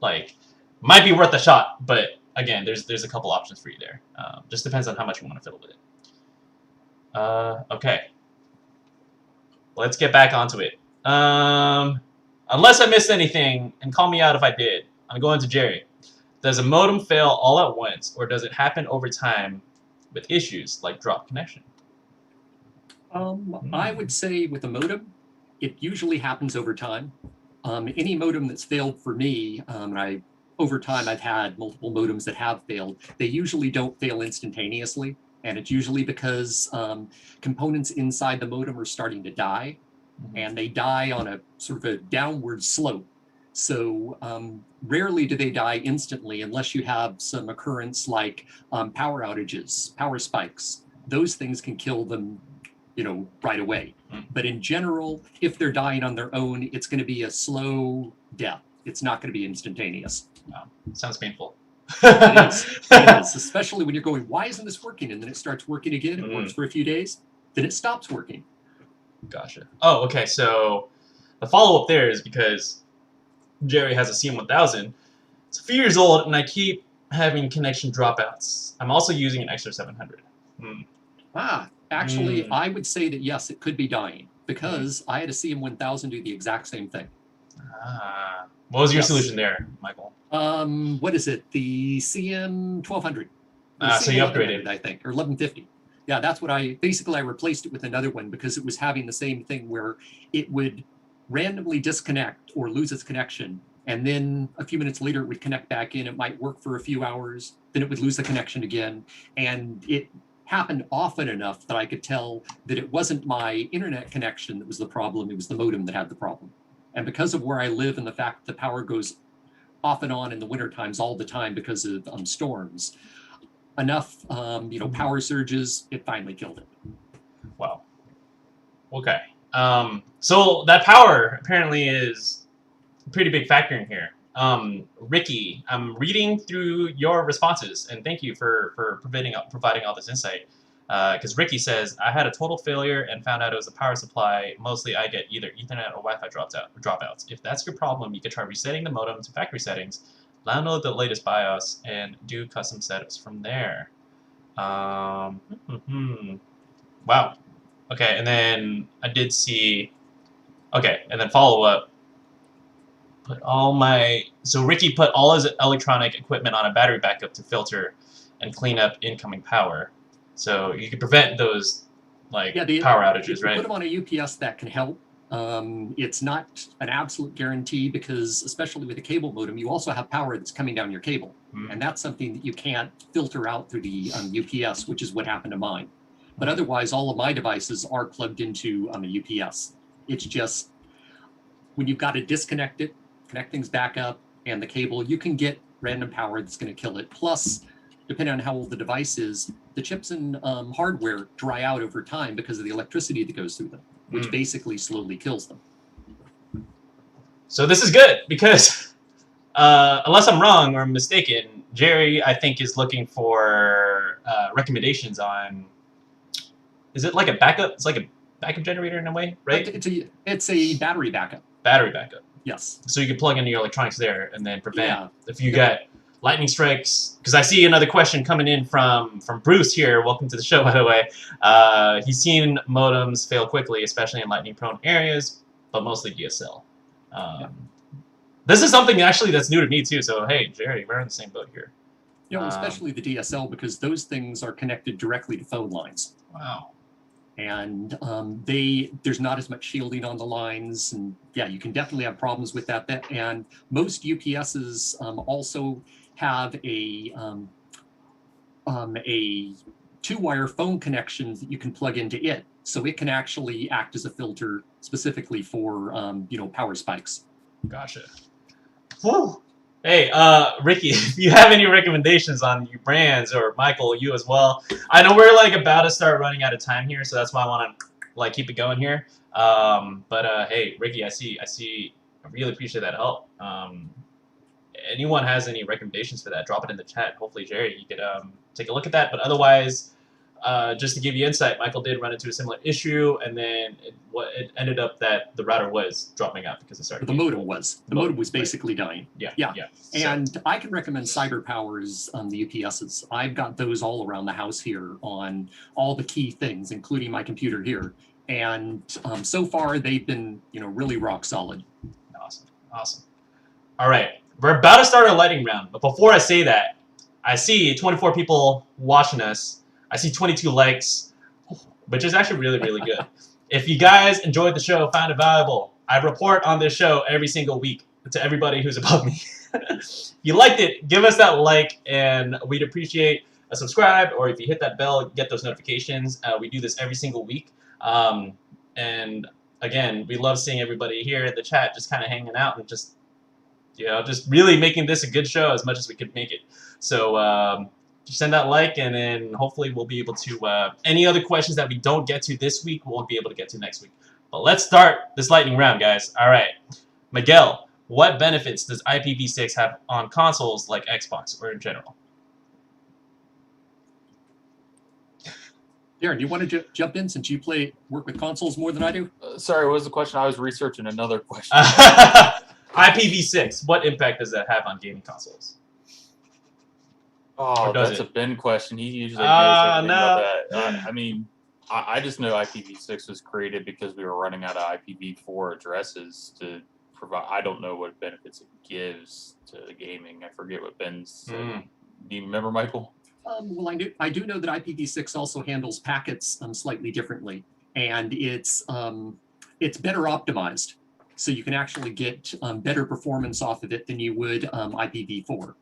like might be worth a shot. But again, there's a couple options for you there. Just depends on how much you want to fiddle with it. Okay. Let's get back onto it. Unless I missed anything, and call me out if I did, I'm going to Jerry. Does a modem fail all at once, or does it happen over time with issues like drop connection? I would say with a modem, it usually happens over time. Any modem that's failed for me, over time I've had multiple modems that have failed. They usually don't fail instantaneously. And it's usually because components inside the modem are starting to die, and they die on a sort of a downward slope. So rarely do they die instantly unless you have some occurrence like power outages, power spikes. Those things can kill them, right away. But in general, if they're dying on their own, it's going to be a slow death. It's not going to be instantaneous. Wow. Sounds painful. It is, especially when you're going, why isn't this working? And then it starts working again. It works for a few days. Then it stops working. Gotcha. Oh, okay. So the follow-up there is because Jerry has a CM1000. It's a few years old, and I keep having connection dropouts. I'm also using an XR700. Actually, I would say that, yes, it could be dying because I had a CM1000 do the exact same thing. What was your solution there, Michael? What is it? The CM1200. So you upgraded, I think, or 1150. Yeah, that's what I replaced it with another one because it was having the same thing where it would randomly disconnect or lose its connection, and then a few minutes later it would connect back in. It might work for a few hours, then it would lose the connection again, and it happened often enough that I could tell that it wasn't my internet connection that was the problem, it was the modem that had the problem. And because of where I live and the fact that the power goes off and on in the winter times all the time because of storms, enough power surges, it finally killed it. Wow. Okay. So that power apparently is a pretty big factor in here. Ricky, I'm reading through your responses, and thank you for providing all this insight. Because Ricky says, I had a total failure and found out it was the power supply. Mostly I get either Ethernet or Wi-Fi dropouts. If that's your problem, you could try resetting the modem to factory settings, download the latest BIOS, and do custom setups from there. Wow. Okay, and then I did see... Okay, and then follow up. So Ricky put all his electronic equipment on a battery backup to filter and clean up incoming power. So you can prevent those power outages, right? Put them on a UPS, that can help. It's not an absolute guarantee because, especially with a cable modem, you also have power that's coming down your cable. And that's something that you can't filter out through the UPS, which is what happened to mine. But otherwise, all of my devices are plugged into a UPS. It's just when you've got to disconnect it, connect things back up, and the cable, you can get random power that's going to kill it. Plus, depending on how old the device is, the chips and hardware dry out over time because of the electricity that goes through them, which basically slowly kills them. So this is good because, unless I'm wrong or mistaken, Jerry, I think, is looking for recommendations on... Is it like a backup? It's like a backup generator in a way, right? It's a battery backup. Battery backup. Yes. So you can plug into your electronics there and then prevent if you get lightning strikes. Because I see another question coming in from Bruce here. Welcome to the show, by the way. He's seen modems fail quickly, especially in lightning-prone areas, but mostly DSL. This is something actually that's new to me too. So hey, Jerry, we're in the same boat here. Especially the DSL, because those things are connected directly to phone lines. Wow. And there's not as much shielding on the lines, and you can definitely have problems with that. And most UPSs also have a 2-wire phone connection that you can plug into it, so it can actually act as a filter specifically for power spikes. Gotcha. Whew. Hey, Ricky, if you have any recommendations on your brands, or Michael, you as well. I know we're about to start running out of time here, so that's why I want to keep it going here. Hey, Ricky, I really appreciate that help. Anyone has any recommendations for that, drop it in the chat. Hopefully, Jerry, you could take a look at that. But otherwise, just to give you insight, Michael did run into a similar issue, and then it ended up that the router was dropping out because it started. The modem was. The modem was basically dying. Yeah. And I can recommend CyberPower's the UPSs. I've got those all around the house here on all the key things, including my computer here. And so far, they've been really rock solid. Awesome. All right, we're about to start our lightning round, but before I say that, I see 24 people watching us. I see 22 likes, which is actually really, really good. If you guys enjoyed the show, found it valuable, I report on this show every single week to everybody who's above me. If you liked it, give us that like, and we'd appreciate a subscribe, or if you hit that bell, get those notifications. We do this every single week. And again, we love seeing everybody here in the chat just kind of hanging out and just really making this a good show as much as we could make it. So just send that like, and then hopefully we'll be able to, any other questions that we don't get to this week, we'll be able to get to next week. But let's start this lightning round, guys. All right. Miguel, what benefits does IPv6 have on consoles like Xbox or in general? Darren, you want to jump in since you work with consoles more than I do? Sorry, what was the question? I was researching another question. IPv6, what impact does that have on gaming consoles? Oh, that's a Ben question. He usually knows everything about that. I mean, I just know IPv6 was created because we were running out of IPv4 addresses to provide. I don't know what benefits it gives to gaming. I forget what Ben said. Do you remember, Michael? Well, I do know that IPv6 also handles packets slightly differently, and it's better optimized, so you can actually get better performance off of it than you would IPv4.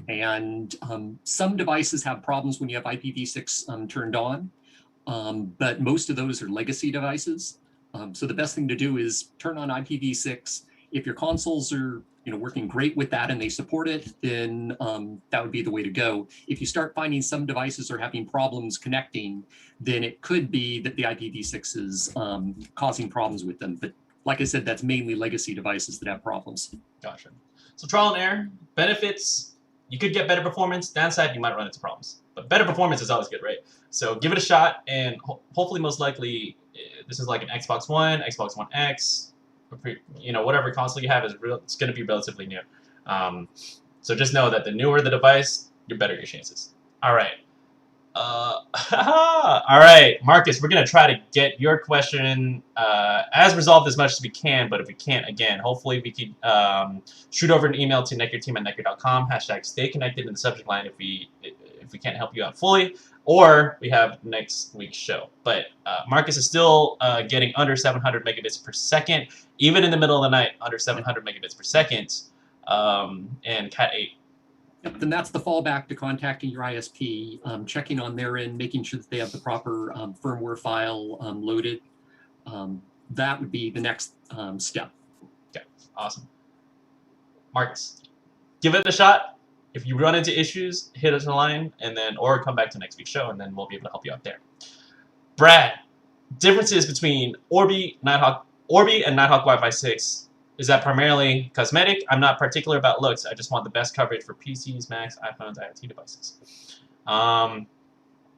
And some devices have problems when you have IPv6 turned on, but most of those are legacy devices. So the best thing to do is turn on IPv6 If your consoles are working great with that and they support it, then that would be the way to go. If you start finding some devices are having problems connecting, then it cov be that the IPv6 is causing problems with them. But like I said, that's mainly legacy devices that have problems. Gotcha. So trial and error. Benefits, you could get better performance. Downside, you might run into problems. But better performance is always good, right? So give it a shot, and hopefully, most likely, this is like an Xbox One, Xbox One X, whatever console you have it's going to be relatively new. So just know that the newer the device, the better your chances. All right. All right, Marcus, we're going to try to get your question as resolved as much as we can, but if we can't, again, hopefully we could shoot over an email to NETGEARteam@NETGEAR.com, stay connected in the subject line if we can't help you out fully, or we have next week's show. But Marcus is still getting under 700 megabits per second, even in the middle of the night, under 700 megabits per second, and Cat 8. Yep, then that's the fallback to contacting your ISP, checking on their end, making sure that they have the proper firmware file loaded. That would be the next step. Okay, awesome. Marcus, give it a shot. If you run into issues, hit us on the line, or come back to next week's show, and then we'll be able to help you out there. Brad, differences between Orbi and Nighthawk Wi-Fi 6. Is that primarily cosmetic? I'm not particular about looks. I just want the best coverage for PCs, Macs, iPhones, IoT devices.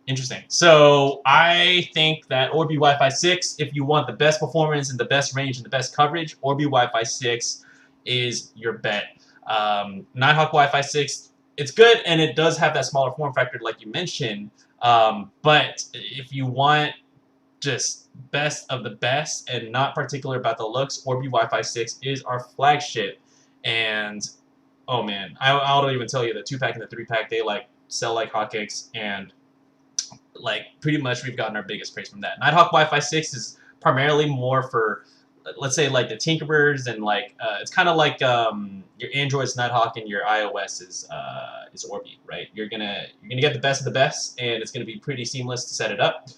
Interesting. So I think that Orbi Wi-Fi 6, if you want the best performance and the best range and the best coverage, Orbi Wi-Fi 6 is your bet. Nighthawk Wi-Fi 6, it's good, and it does have that smaller form factor like you mentioned. But if you want just best of the best and not particular about the looks, Orbi Wi-Fi 6 is our flagship. And oh man, I don't even tell you, the 2-pack and the 3-pack, they sell like hotcakes, and pretty much we've gotten our biggest praise from that. Nighthawk Wi-Fi 6 is primarily more for, let's say, the tinkerers, and it's kind of like your Android's Nighthawk and your iOS is Orbi, right? You're gonna get the best of the best, and it's gonna be pretty seamless to set it up.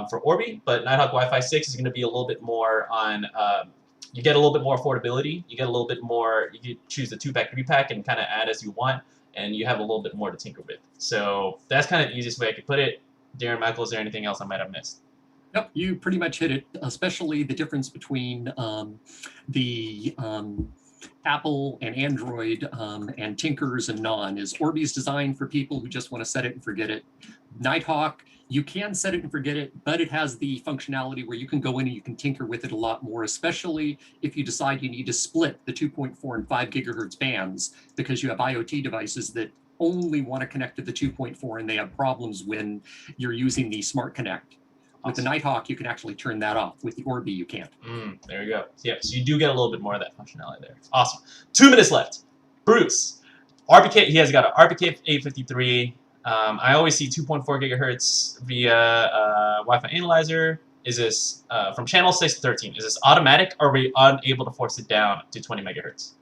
For Orbi, but Nighthawk Wi-Fi 6 is going to be a little bit more on, you get a little bit more affordability, you get a little bit more, you can choose the 2-pack, 3-pack, and kind of add as you want, and you have a little bit more to tinker with. So that's kind of the easiest way I could put it. Darren, Michael, is there anything else I might have missed? Nope, you pretty much hit it, especially the difference between the Apple and Android and tinkers and non is Orbi's designed for people who just want to set it and forget it. Nighthawk, you can set it and forget it, but it has the functionality where you can go in and you can tinker with it a lot more, especially if you decide you need to split the 2.4 and 5 gigahertz bands, because you have IoT devices that only want to connect to the 2.4 and they have problems when you're using the Smart Connect. With the Nighthawk, you can actually turn that off. With the Orbi, you can't. There you go. Yeah, so you do get a little bit more of that functionality there. Awesome. 2 minutes left. Bruce, RPK. He has got an RPK 853. I always see 2.4 gigahertz via Wi-Fi analyzer. Is this from channel 6 to 13? Is this automatic, or are we unable to force it down to 20 megahertz?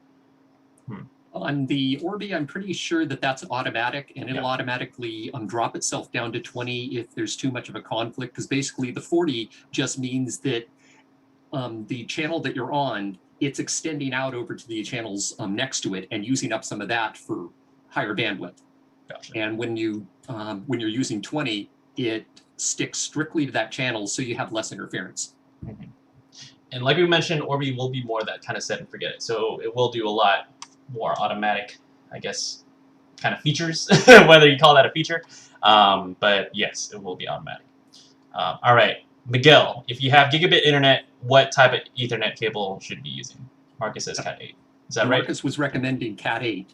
On the Orbi, I'm pretty sure that that's automatic, and it'll automatically drop itself down to 20 if there's too much of a conflict, because basically the 40 just means that the channel that you're on, it's extending out over to the channels next to it and using up some of that for higher bandwidth. Gotcha. And when you're using 20, it sticks strictly to that channel, so you have less interference. And like we mentioned, Orbi will be more that kind of set and forget it. So it will do a lot more automatic, I guess, kind of features, whether you call that a feature. But yes, it will be automatic. All right, Miguel, if you have gigabit internet, what type of Ethernet cable should you be using? Marcus says Cat 8. Is that right? Marcus was recommending Cat 8.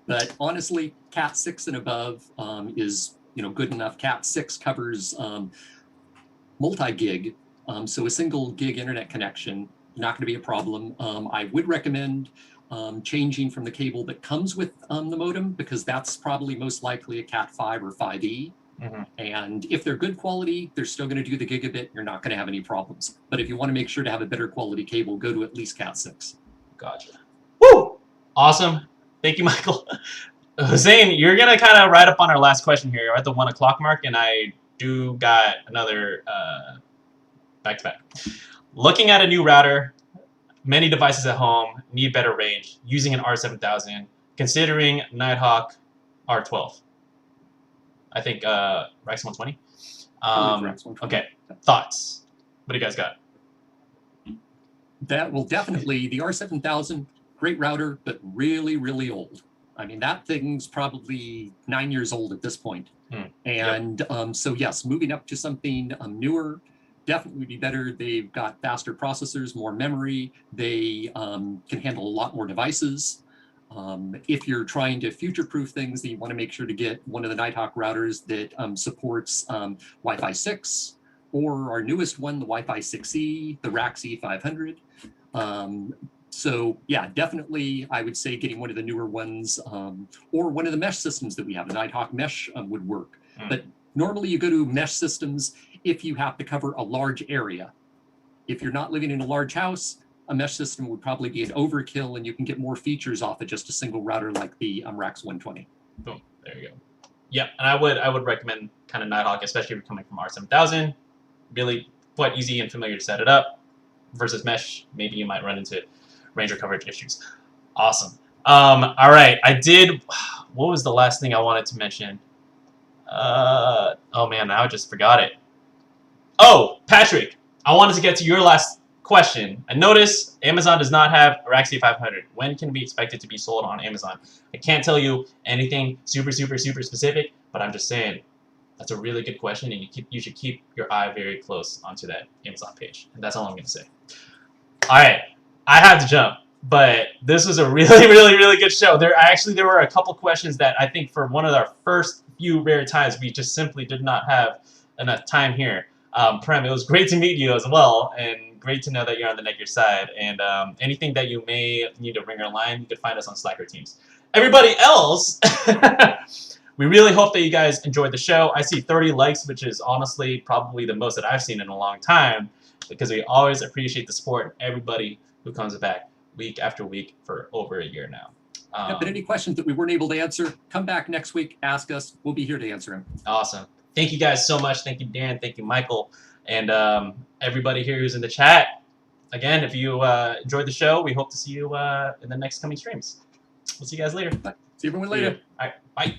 But honestly, Cat 6 and above is good enough. Cat 6 covers multi-gig, so a single gig internet connection, not going to be a problem. I would recommend changing from the cable that comes with the modem, because that's probably most likely a Cat 5 or 5e. And if they're good quality, they're still going to do the gigabit. You're not going to have any problems. But if you want to make sure to have a better quality cable, go to at least Cat 6. Gotcha. Woo! Awesome. Thank you, Michael. Hussein, you're going to kind of ride up on our last question here. We're at the 1 o'clock mark, and I do got another back-to-back. Looking at a new router, many devices at home need better range using an R7000, considering Nighthawk R12. I think Rex 120. Okay, thoughts? What do you guys got? That will definitely, the R7000, great router, but really, really old. I mean, that thing's probably 9 years old at this point. And so yes, moving up to something newer definitely would be better. They've got faster processors, more memory. They can handle a lot more devices. If you're trying to future-proof things, then you want to make sure to get one of the Nighthawk routers that supports Wi-Fi 6, or our newest one, the Wi-Fi 6E, the RAC C500. So yeah, definitely, I would say getting one of the newer ones, or one of the mesh systems that we have. The Nighthawk mesh would work. But normally you go to mesh systems if you have to cover a large area. If you're not living in a large house, a mesh system would probably be an overkill, and you can get more features off of just a single router like the RAX 120. Boom, there you go. Yeah, and I would recommend kind of Nighthawk, especially if you're coming from R7000. Really quite easy and familiar to set it up. Versus mesh, maybe you might run into range or coverage issues. Awesome. All right, what was the last thing I wanted to mention? Oh man, now I just forgot it. Oh, Patrick, I wanted to get to your last question. I noticed Amazon does not have a RAC C500. When can we expect it to be sold on Amazon? I can't tell you anything super specific, but I'm just saying that's a really good question, and you should keep your eye very close onto that Amazon page. And that's all I'm going to say. All right, I had to jump, but this was a really good show. There were a couple questions that I think for one of our first few rare times we just simply did not have enough time here. Prem, it was great to meet you as well, and great to know that you're on the NETGEAR side. And anything that you may need to ring our line, you can find us on Slack or Teams. Everybody else, we really hope that you guys enjoyed the show. I see 30 likes, which is honestly probably the most that I've seen in a long time, because we always appreciate the support of everybody who comes back week after week for over a year now. But any questions that we weren't able to answer, come back next week, ask us. We'll be here to answer them. Awesome. Thank you guys so much. Thank you, Dan. Thank you, Michael. And everybody here who's in the chat. Again, if you enjoyed the show, we hope to see you in the next coming streams. We'll see you guys later. Bye. See everyone later. All right. Bye.